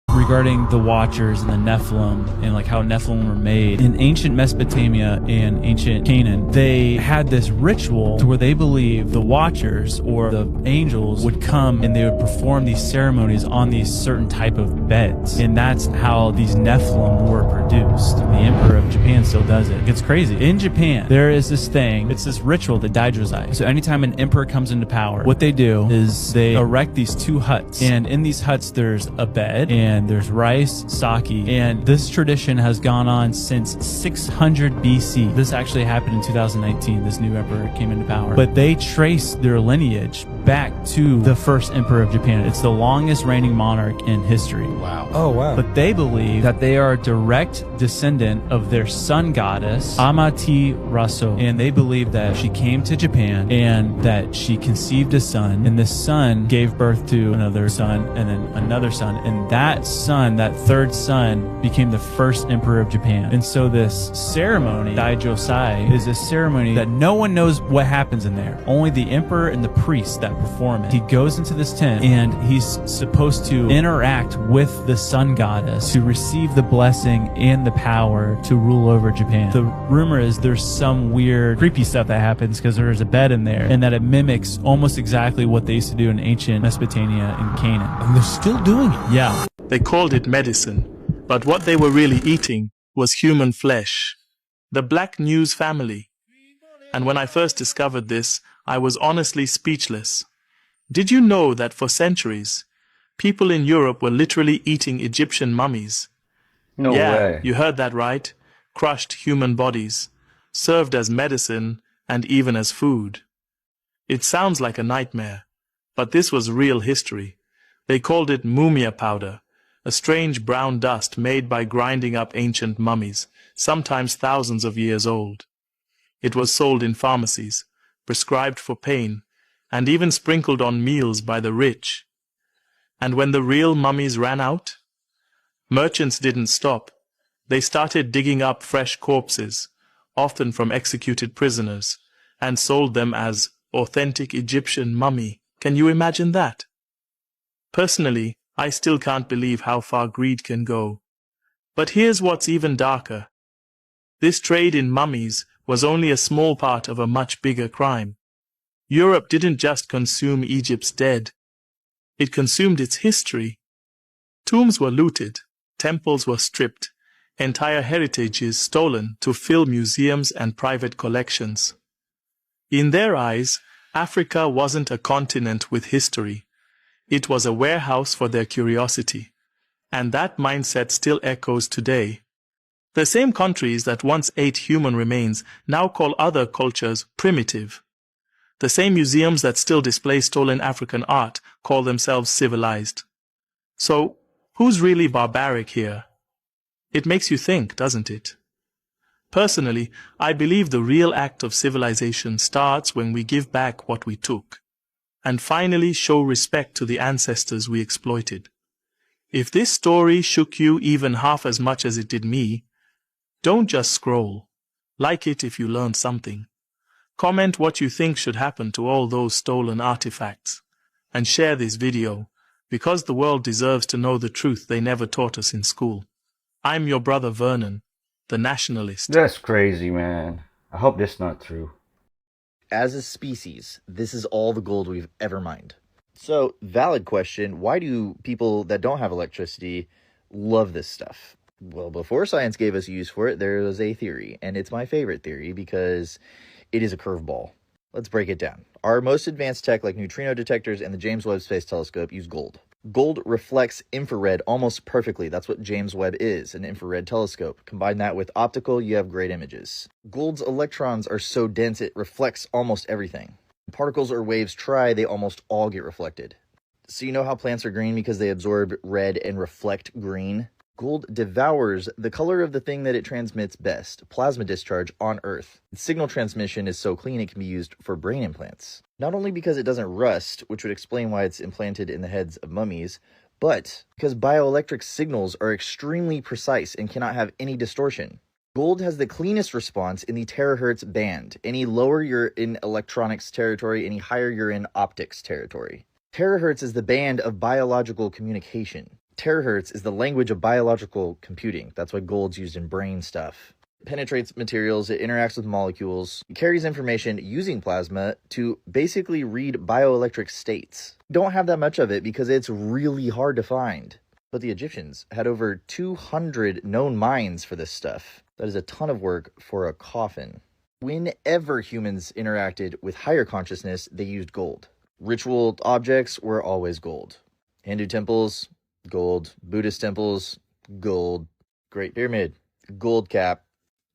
Regarding the Watchers and the Nephilim and like how Nephilim were made. In ancient Mesopotamia and ancient Canaan, they had this ritual to where they believed the Watchers or the angels would come and they would perform these ceremonies on these certain type of beds. And that's how these Nephilim were produced. The Emperor of Japan still does it. It's crazy. In Japan, there is this thing, it's this ritual, the Daijozai. So anytime an emperor comes into power, what they do is they erect these 2 huts. And in these huts, there's a bed and there's rice, sake, and this tradition has gone on since 600 BC. This actually happened in 2019. This new emperor came into power. But they trace their lineage back to the first emperor of Japan. It's the longest reigning monarch in history. Wow. Oh, wow. But they believe that they are a direct descendant of their sun goddess, Amaterasu. And they believe that she came to Japan and that she conceived a son, and this son gave birth to another son and then another son. And that son, that third son, became the first emperor of Japan. And so this ceremony, Daijosai, is a ceremony that no one knows what happens in there. Only the emperor and the priest that perform it. He goes into this tent and he's supposed to interact with the sun goddess to receive the blessing and the power to rule over Japan. The rumor is there's some weird, creepy stuff that happens because there's a bed in there, and that it mimics almost exactly what they used to do in ancient Mesopotamia and Canaan. And they're still doing it. Yeah. They called it medicine, but what they were really eating was human flesh. The Black News family. And when I first discovered this, I was honestly speechless. Did you know that for centuries, people in Europe were literally eating Egyptian mummies? No way. You heard that right. Crushed human bodies, served as medicine and even as food. It sounds like a nightmare, but this was real history. They called it mumia powder, a strange brown dust made by grinding up ancient mummies, sometimes thousands of years old. It was sold in pharmacies, prescribed for pain, and even sprinkled on meals by the rich. And when the real mummies ran out, merchants didn't stop. They started digging up fresh corpses, often from executed prisoners, and sold them as authentic Egyptian mummy. Can you imagine that? Personally, I still can't believe how far greed can go. But here's what's even darker. This trade in mummies was only a small part of a much bigger crime. Europe didn't just consume Egypt's dead. It consumed its history. Tombs were looted, temples were stripped, entire heritages stolen to fill museums and private collections. In their eyes, Africa wasn't a continent with history. It was a warehouse for their curiosity. And that mindset still echoes today. The same countries that once ate human remains now call other cultures primitive. The same museums that still display stolen African art call themselves civilized. So, who's really barbaric here? It makes you think, doesn't it? Personally, I believe the real act of civilization starts when we give back what we took, and finally show respect to the ancestors we exploited. If this story shook you even half as much as it did me, don't just scroll. Like it if you learned something. Comment what you think should happen to all those stolen artifacts. And share this video, because the world deserves to know the truth they never taught us in school. I'm your brother Vernon, the nationalist. That's crazy, man. I hope that's not true. As a species, this is all the gold we've ever mined. So, valid question, why do people that don't have electricity love this stuff? Well, before science gave us use for it, there was a theory, and it's my favorite theory because it is a curveball. Let's break it down. Our most advanced tech, like neutrino detectors and the James Webb Space Telescope, use gold. Gold reflects infrared almost perfectly. That's what James Webb is, an infrared telescope. Combine that with optical, you have great images. Gold's electrons are so dense it reflects almost everything. When particles or waves try, they almost all get reflected. So you know how plants are green because they absorb red and reflect green? Gold devours the color of the thing that it transmits best, plasma discharge on Earth. Its signal transmission is so clean it can be used for brain implants. Not only because it doesn't rust, which would explain why it's implanted in the heads of mummies, but because bioelectric signals are extremely precise and cannot have any distortion. Gold has the cleanest response in the terahertz band. Any lower you're in electronics territory, any higher you're in optics territory. Terahertz is the band of biological communication. Terahertz is the language of biological computing. That's why gold's used in brain stuff. It penetrates materials, it interacts with molecules, it carries information using plasma to basically read bioelectric states. Don't have that much of it because it's really hard to find. But the Egyptians had over 200 known mines for this stuff. That is a ton of work for a coffin. Whenever humans interacted with higher consciousness, they used gold. Ritual objects were always gold. Hindu temples, gold. Buddhist temples, gold. Great Pyramid, gold cap.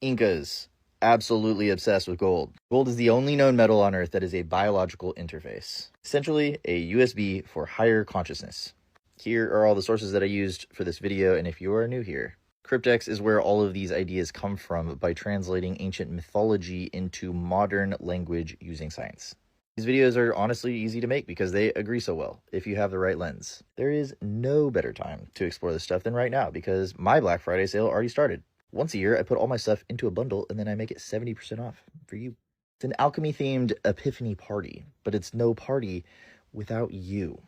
Incas, absolutely obsessed with gold. Gold is the only known metal on Earth that is a biological interface, essentially a USB for higher consciousness. Here are all the sources that I used for this video, and if you are new here, Cryptex is where all of these ideas come from by translating ancient mythology into modern language using science. These videos are honestly easy to make because they agree so well if you have the right lens. There is no better time to explore this stuff than right now because my Black Friday sale already started. Once a year, I put all my stuff into a bundle and then I make it 70% off for you. It's an alchemy-themed epiphany party, but it's no party without you.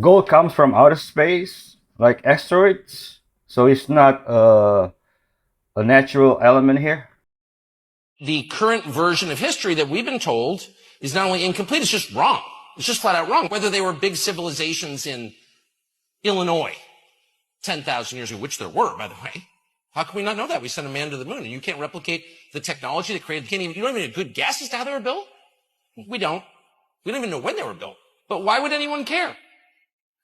Gold comes from outer space, like asteroids, so it's not a natural element here. The current version of history that we've been told is not only incomplete, it's just wrong. It's just flat out wrong. Whether they were big civilizations in Illinois 10,000 years ago, which there were, by the way. How can we not know that? We sent a man to the moon, and you can't replicate the technology that created, you don't even have a good guess as to how they were built? We don't. We don't even know when they were built. But why would anyone care?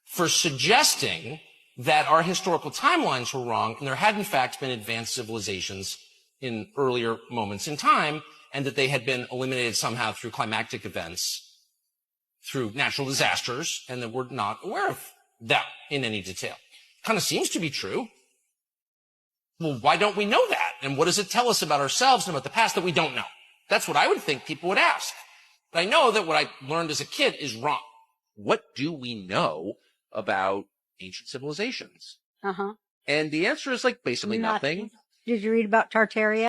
For suggesting that our historical timelines were wrong, and there had in fact been advanced civilizations in earlier moments in time, and that they had been eliminated somehow through climactic events, through natural disasters, and that we're not aware of that in any detail. Kind of seems to be true. Well, why don't we know that? And what does it tell us about ourselves and about the past that we don't know? That's what I would think people would ask. But I know that what I learned as a kid is wrong. What do we know about ancient civilizations? Uh-huh. And the answer is like basically nothing. Did you read about Tartaria?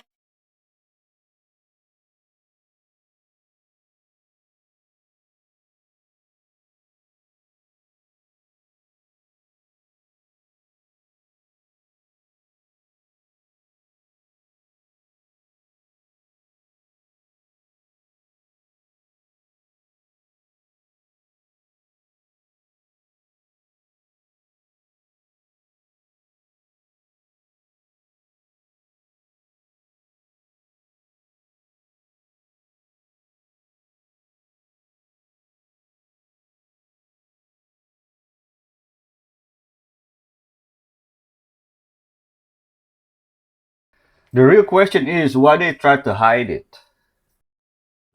The real question is why they tried to hide it.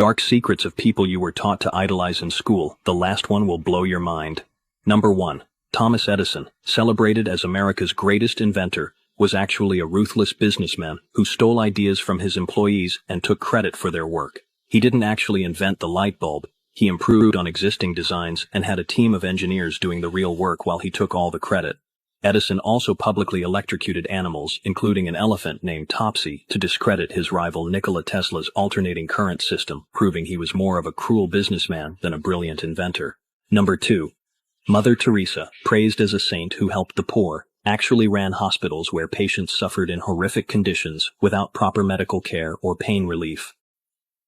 Dark secrets of people you were taught to idolize in school. The last one will blow your mind. Number 1. Thomas Edison, celebrated as America's greatest inventor, was actually a ruthless businessman who stole ideas from his employees and took credit for their work. He didn't actually invent the light bulb. He improved on existing designs and had a team of engineers doing the real work while he took all the credit. Edison also publicly electrocuted animals, including an elephant named Topsy, to discredit his rival Nikola Tesla's alternating current system, proving he was more of a cruel businessman than a brilliant inventor. Number 2. Mother Teresa, praised as a saint who helped the poor, actually ran hospitals where patients suffered in horrific conditions without proper medical care or pain relief.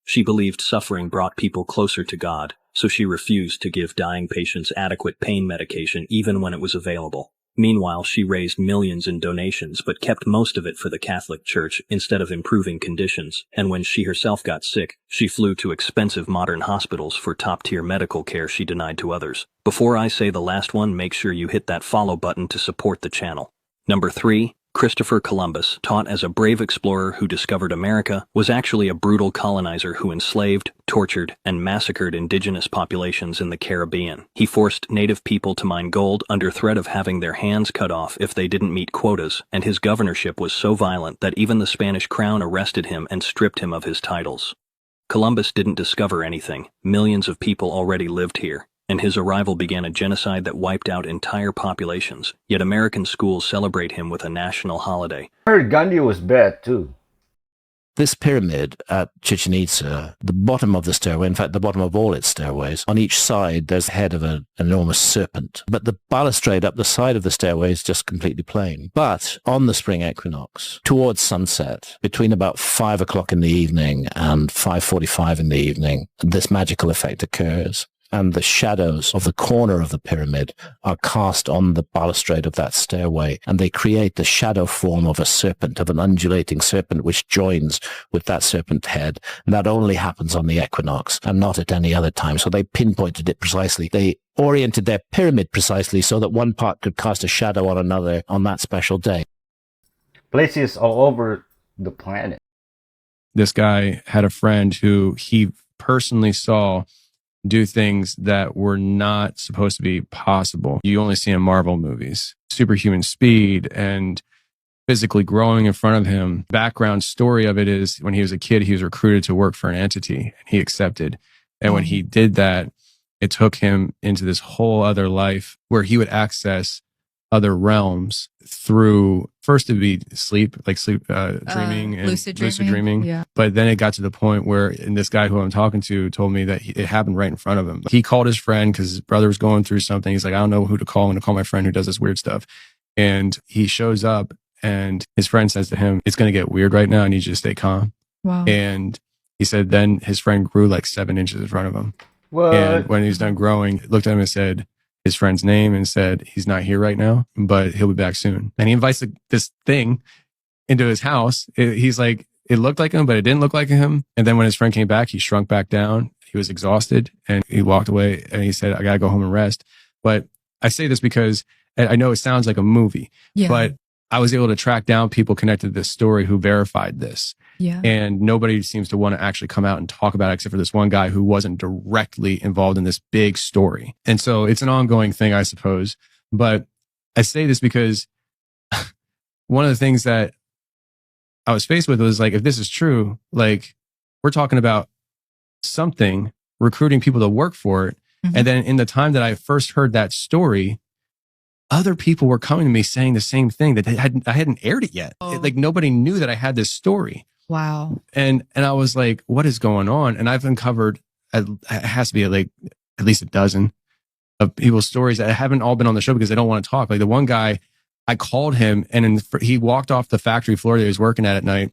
She believed suffering brought people closer to God, so she refused to give dying patients adequate pain medication even when it was available. Meanwhile, she raised millions in donations but kept most of it for the Catholic Church instead of improving conditions, and when she herself got sick, she flew to expensive modern hospitals for top-tier medical care she denied to others. Before I say the last one, make sure you hit that follow button to support the channel. Number 3. Christopher Columbus, taught as a brave explorer who discovered America, was actually a brutal colonizer who enslaved, tortured, and massacred indigenous populations in the Caribbean. He forced native people to mine gold under threat of having their hands cut off if they didn't meet quotas, and his governorship was so violent that even the Spanish crown arrested him and stripped him of his titles. Columbus didn't discover anything. Millions of people already lived here, and his arrival began a genocide that wiped out entire populations, yet American schools celebrate him with a national holiday. I heard Gandhi was bad too. This pyramid at Chichen Itza, the bottom of the stairway, in fact the bottom of all its stairways, on each side there's the head of an enormous serpent. But the balustrade up the side of the stairway is just completely plain. But on the spring equinox, towards sunset, between about 5 o'clock in the evening and 5:45 in the evening, this magical effect occurs. And the shadows of the corner of the pyramid are cast on the balustrade of that stairway, and they create the shadow form of a serpent, of an undulating serpent, which joins with that serpent head. And that only happens on the equinox and not at any other time. So they pinpointed it precisely. They oriented their pyramid precisely so that one part could cast a shadow on another on that special day. Places all over the planet. this guy had a friend who he personally saw do things that were not supposed to be possible. You only see in Marvel movies. Superhuman speed and physically growing in front of him. Background story of it is when he was a kid, he was recruited to work for an entity and he accepted. And when he did that, it took him into this whole other life where he would access other realms through first to be sleep dreaming and lucid dreaming. Yeah. But then it got to the point where, and this guy who I'm talking to told me that it happened right in front of him. He called his friend because his brother was going through something. He's like, I don't know who to call. I'm going to call my friend who does this weird stuff. And he shows up and his friend says to him, it's going to get weird right now. I need you to stay calm. Wow. And he said, then his friend grew like 7 inches in front of him. What? And when he was done growing, looked at him and said his friend's name and said, he's not here right now, but he'll be back soon. And he invites this thing into his house. He's like, it looked like him, but it didn't look like him. And then when his friend came back, he shrunk back down. He was exhausted and he walked away and he said, I got to go home and rest. But I say this because I know it sounds like a movie, but I was able to track down people connected to this story who verified this. Yeah. And nobody seems to want to actually come out and talk about it except for this one guy who wasn't directly involved in this big story. And so it's an ongoing thing, I suppose. But I say this because one of the things that I was faced with was like, if this is true, like we're talking about something, recruiting people to work for it. Mm-hmm. And then in the time that I first heard that story, other people were coming to me saying the same thing that I hadn't aired it yet. Like nobody knew that I had this story. Wow. And I was like, what is going on? And I've uncovered, it has to be like at least a dozen of people's stories that haven't all been on the show because they don't want to talk. Like the one guy, I called him and he walked off the factory floor that he was working at night.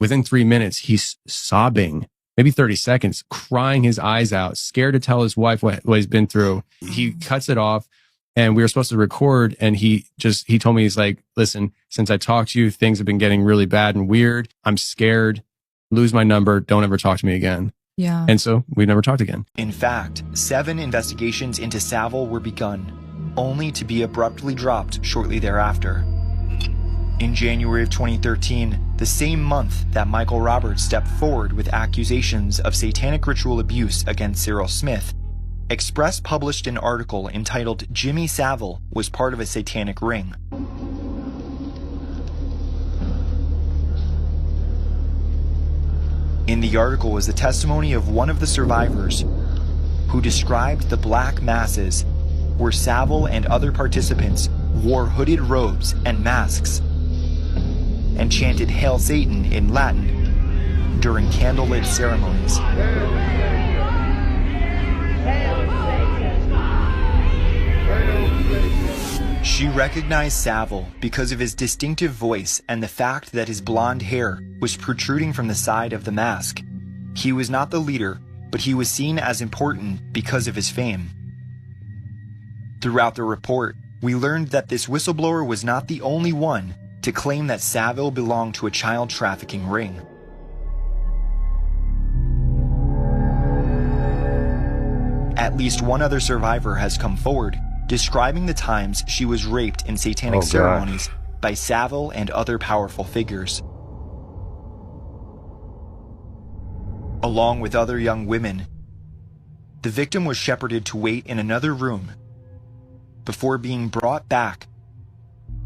Within 3 minutes, he's sobbing, maybe 30 seconds, crying his eyes out, scared to tell his wife what he's been through. He cuts it off. And we were supposed to record. And he told me, he's like, listen, since I talked to you, things have been getting really bad and weird. I'm scared. Lose my number. Don't ever talk to me again. Yeah. And so we never talked again. In fact, 7 investigations into Savile were begun, only to be abruptly dropped shortly thereafter. In January of 2013, the same month that Michael Roberts stepped forward with accusations of satanic ritual abuse against Cyril Smith, Express published an article entitled Jimmy Savile was part of a satanic ring. In the article was the testimony of one of the survivors who described the black masses where Savile and other participants wore hooded robes and masks and chanted Hail Satan in Latin during candlelit ceremonies. She recognized Savile because of his distinctive voice and the fact that his blonde hair was protruding from the side of the mask. He was not the leader, but he was seen as important because of his fame. Throughout the report, we learned that this whistleblower was not the only one to claim that Savile belonged to a child trafficking ring. At least one other survivor has come forward, describing the times she was raped in satanic ceremonies by Savile and other powerful figures. Along with other young women, the victim was shepherded to wait in another room before being brought back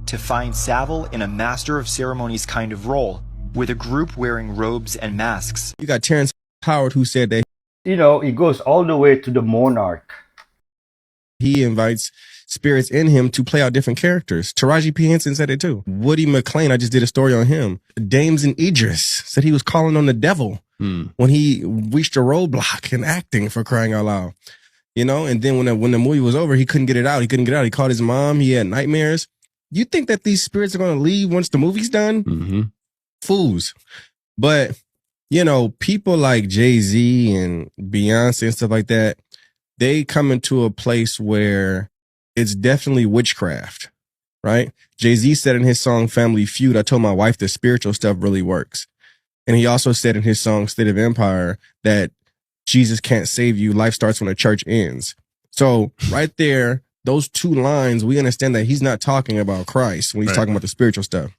to find Savile in a master of ceremonies kind of role with a group wearing robes and masks. You got Terrence Howard who said that, you know, it goes all the way to the monarch. He invites spirits in him to play out different characters. Taraji P. Henson said it too. Woody McClain, I just did a story on him. Dames and Idris said he was calling on the devil when he reached a roadblock in acting, for crying out loud. You know, and then when the movie was over, he couldn't get it out. He couldn't get it out. He called his mom. He had nightmares. You think that these spirits are going to leave once the movie's done? Mm-hmm. Fools. But, you know, people like Jay-Z and Beyonce and stuff like that, they come into a place where it's definitely witchcraft, right? Jay-Z said in his song Family Feud, I told my wife that spiritual stuff really works. And he also said in his song State of Empire that Jesus can't save you. Life starts when the church ends. So right there, those two lines, we understand that he's not talking about Christ when he's talking about the spiritual stuff.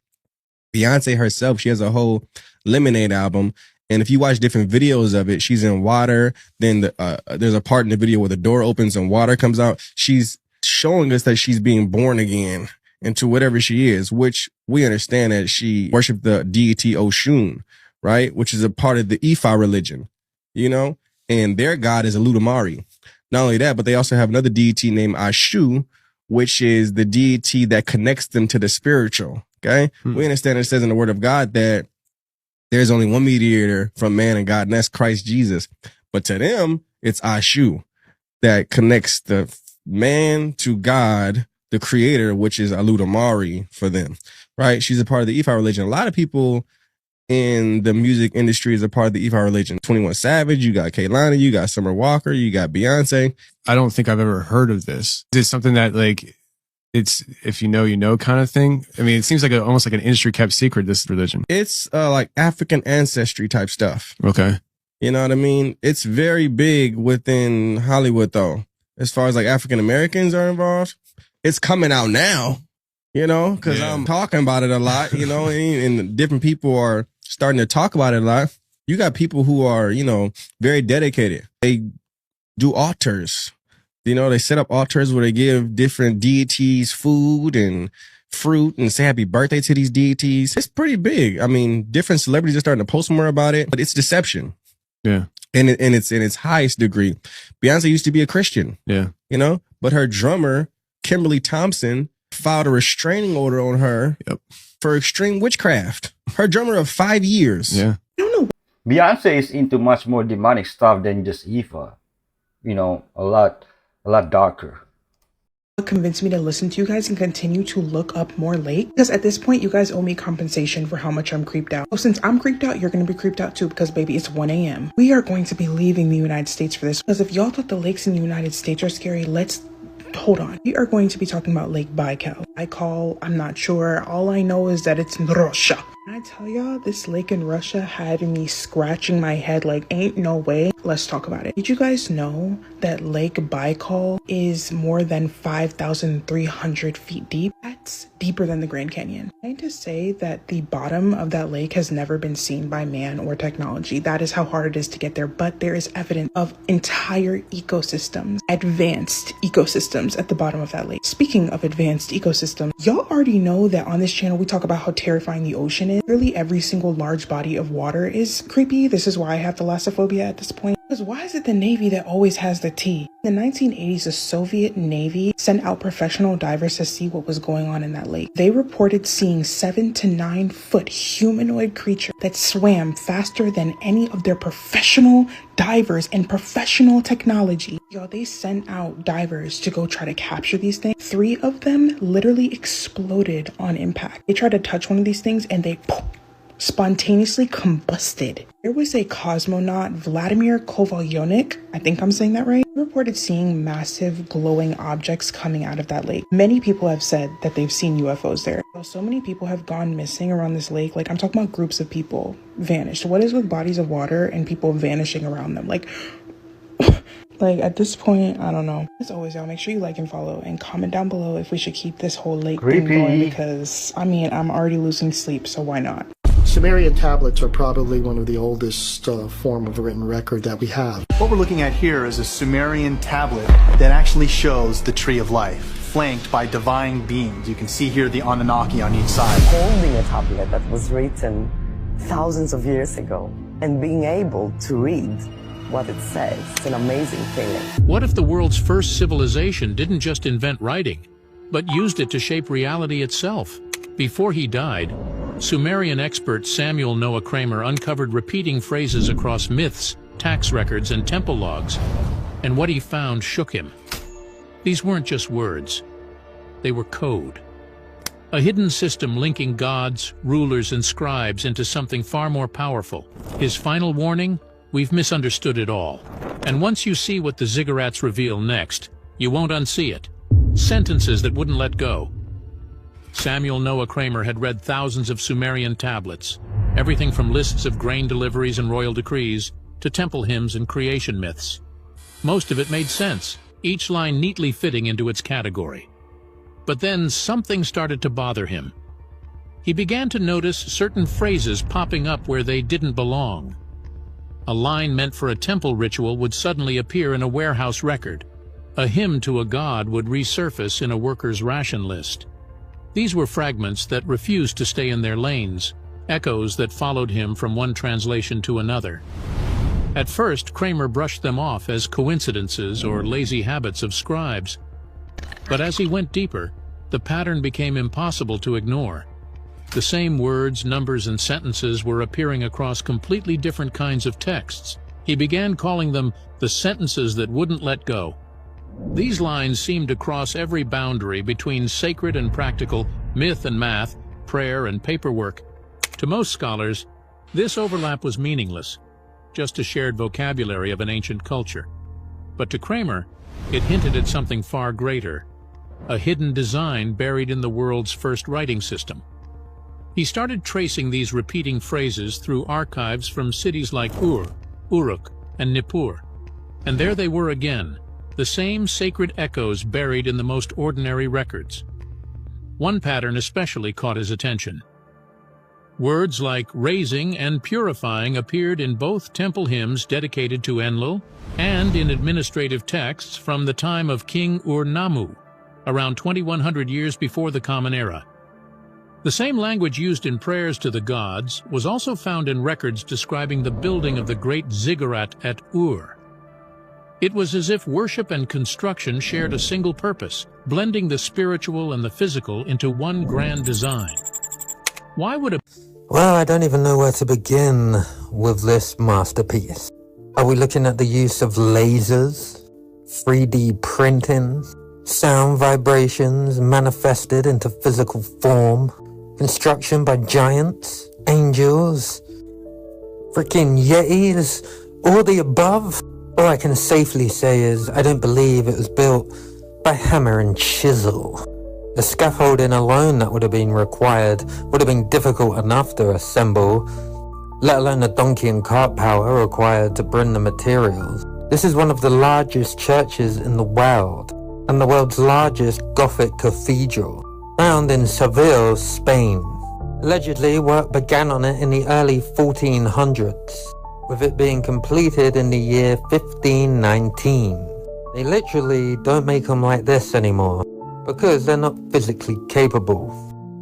Beyonce herself, she has a whole Lemonade album. And if you watch different videos of it, she's in water. Then there's a part in the video where the door opens and water comes out. She's showing us that she's being born again into whatever she is, which we understand that she worshiped the deity Oshun, right? Which is a part of the Ifa religion, you know? And their god is Oludumare. Not only that, but they also have another deity named Ashu, which is the deity that connects them to the spiritual, okay? We understand it says in the word of God that there's only one mediator from man and God, and that's Christ Jesus. But to them, it's Ashu that connects the man to God, the creator, which is Oludumare for them, right? She's a part of the Ifa religion. A lot of people in the music industry is a part of the Ifa religion. 21 Savage, you got Kehlani, you got Summer Walker, you got Beyonce. I don't think I've ever heard of this. Is it something that like, it's if you know kind of thing? I mean, it seems like almost like an industry kept secret, this religion. It's like African ancestry type stuff. Okay. You know what I mean? It's very big within Hollywood though. As far as like African Americans are involved, it's coming out now, you know, because I'm talking about it a lot, you know, and different people are starting to talk about it a lot. You got people who are, you know, very dedicated. They do altars. You know, they set up altars where they give different deities food and fruit and say happy birthday to these deities. It's pretty big. I mean, different celebrities are starting to post more about it, but it's deception. Yeah. And it's in its highest degree. Beyonce used to be a Christian. Yeah. You know, but her drummer, Kimberly Thompson, filed a restraining order on her for extreme witchcraft. Her drummer of 5 years. Yeah. Beyonce is into much more demonic stuff than just Ifa. You know, a lot darker. What convinced me to listen to you guys and continue to look up more late, because at this point you guys owe me compensation for how much I'm creeped out. So since I'm creeped out, you're going to be creeped out too, because baby, it's 1 a.m. We are going to be leaving the United States for this, because if y'all thought the lakes in the United States are scary, hold on. We are going to be talking about Lake Baikal. I'm not sure. All I know is that it's in Russia. Can I tell y'all, this lake in Russia had me scratching my head like, ain't no way. Let's talk about it. Did you guys know that Lake Baikal is more than 5,300 feet deep? That's deeper than the Grand Canyon. I'm trying to say that the bottom of that lake has never been seen by man or technology. That is how hard it is to get there. But there is evidence of entire ecosystems, advanced ecosystems at the bottom of that lake. Speaking of advanced ecosystems, y'all already know that on this channel, we talk about how terrifying the ocean is. Literally every single large body of water is creepy. This is why I have thalassophobia at this point. Because why is it the Navy that always has the T? In the 1980s, the Soviet Navy sent out professional divers to see what was going on in that lake. They reported seeing 7 to 9 foot humanoid creatures that swam faster than any of their professional divers and professional technology. Y'all, they sent out divers to go try to capture these things. 3 of them literally exploded on impact. They tried to touch one of these things and they spontaneously combusted. There was a cosmonaut, Vladimir Kovalyonik, I think I'm saying that right, reported seeing massive glowing objects coming out of that lake. Many people have said that they've seen UFOs there. So many people have gone missing around this lake. Like, I'm talking about groups of people vanished. What is with bodies of water and people vanishing around them? Like at this point, I don't know. As always, y'all, make sure you like and follow and comment down below if we should keep this whole lake thing going, because I mean, I'm already losing sleep, so why not? Sumerian tablets are probably one of the oldest form of written record that we have. What we're looking at here is a Sumerian tablet that actually shows the Tree of Life, flanked by divine beings. You can see here the Anunnaki on each side. Holding a tablet that was written thousands of years ago and being able to read what it says, it's an amazing feeling. What if the world's first civilization didn't just invent writing, but used it to shape reality itself? Before he died, Sumerian expert Samuel Noah Kramer uncovered repeating phrases across myths, tax records, and temple logs, and what he found shook him. These weren't just words. They were code. A hidden system linking gods, rulers, and scribes into something far more powerful. His final warning? We've misunderstood it all. And once you see what the ziggurats reveal next, you won't unsee it. Sentences that wouldn't let go. Samuel Noah Kramer had read thousands of Sumerian tablets, everything from lists of grain deliveries and royal decrees to temple hymns and creation myths. Most of it made sense, each line neatly fitting into its category. But then something started to bother him. he began to notice certain phrases popping up where they didn't belong. A line meant for a temple ritual would suddenly appear in a warehouse record. A hymn to a god would resurface in a worker's ration list. These were fragments that refused to stay in their lanes, echoes that followed him from one translation to another. At first, Kramer brushed them off as coincidences or lazy habits of scribes. But as he went deeper, the pattern became impossible to ignore. The same words, numbers, and sentences were appearing across completely different kinds of texts. He began calling them the sentences that wouldn't let go. These lines seemed to cross every boundary between sacred and practical, myth and math, prayer and paperwork. To most scholars, this overlap was meaningless, just a shared vocabulary of an ancient culture. But to Kramer, it hinted at something far greater, a hidden design buried in the world's first writing system. He started tracing these repeating phrases through archives from cities like Ur, Uruk, and Nippur. And there they were again, the same sacred echoes buried in the most ordinary records. One pattern especially caught his attention. Words like raising and purifying appeared in both temple hymns dedicated to Enlil and in administrative texts from the time of King Ur-Nammu, around 2100 years before the Common Era. The same language used in prayers to the gods was also found in records describing the building of the great ziggurat at Ur. It was as if worship and construction shared a single purpose, blending the spiritual and the physical into one grand design. Why would a... Well, I don't even know where to begin with this masterpiece. Are we looking at the use of lasers, 3D printing, sound vibrations manifested into physical form, construction by giants, angels, freaking yetis, all the above? All I can safely say is I don't believe it was built by hammer and chisel. The scaffolding alone that would have been required would have been difficult enough to assemble, let alone the donkey and cart power required to bring the materials. This is one of the largest churches in the world, and the world's largest Gothic cathedral, found in Seville, Spain. Allegedly, work began on it in the early 1400s, with it being completed in the year 1519. They literally don't make them like this anymore, because they're not physically capable,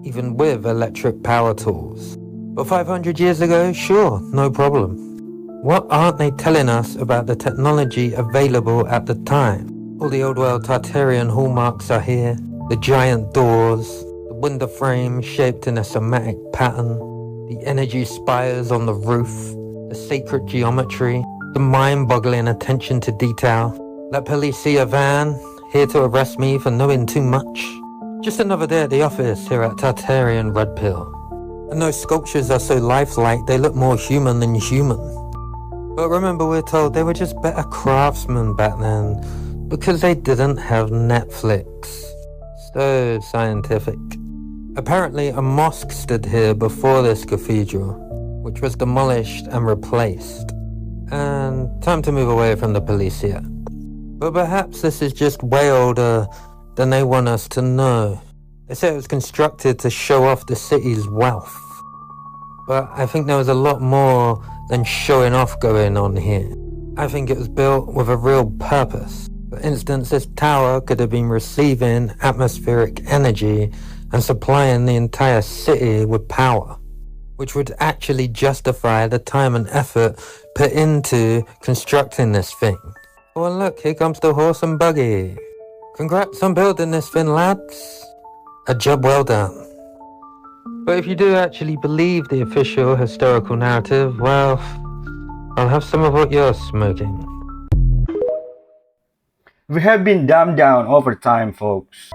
even with electric power tools. But 500 years ago, sure, no problem. What aren't they telling us about the technology available at the time? All the old world Tartarian hallmarks are here, the giant doors, the window frame shaped in a somatic pattern, the energy spires on the roof, the sacred geometry, the mind-boggling attention to detail. Let police see a van, here to arrest me for knowing too much. Just another day at the office here at Tartarian Red Pill. And those sculptures are so lifelike, they look more human than human. But remember, we're told they were just better craftsmen back then, because they didn't have Netflix. So scientific. Apparently a mosque stood here before this cathedral, which was demolished and replaced. And time to move away from the police here. But perhaps this is just way older than they want us to know. They say it was constructed to show off the city's wealth. But I think there was a lot more than showing off going on here. I think it was built with a real purpose. For instance, this tower could have been receiving atmospheric energy and supplying the entire city with power, which would actually justify the time and effort put into constructing this thing. Oh, and look, here comes the horse and buggy. Congrats on building this thing, lads. A job well done. But if you do actually believe the official historical narrative, well, I'll have some of what you're smoking. We have been dumbed down over time, folks.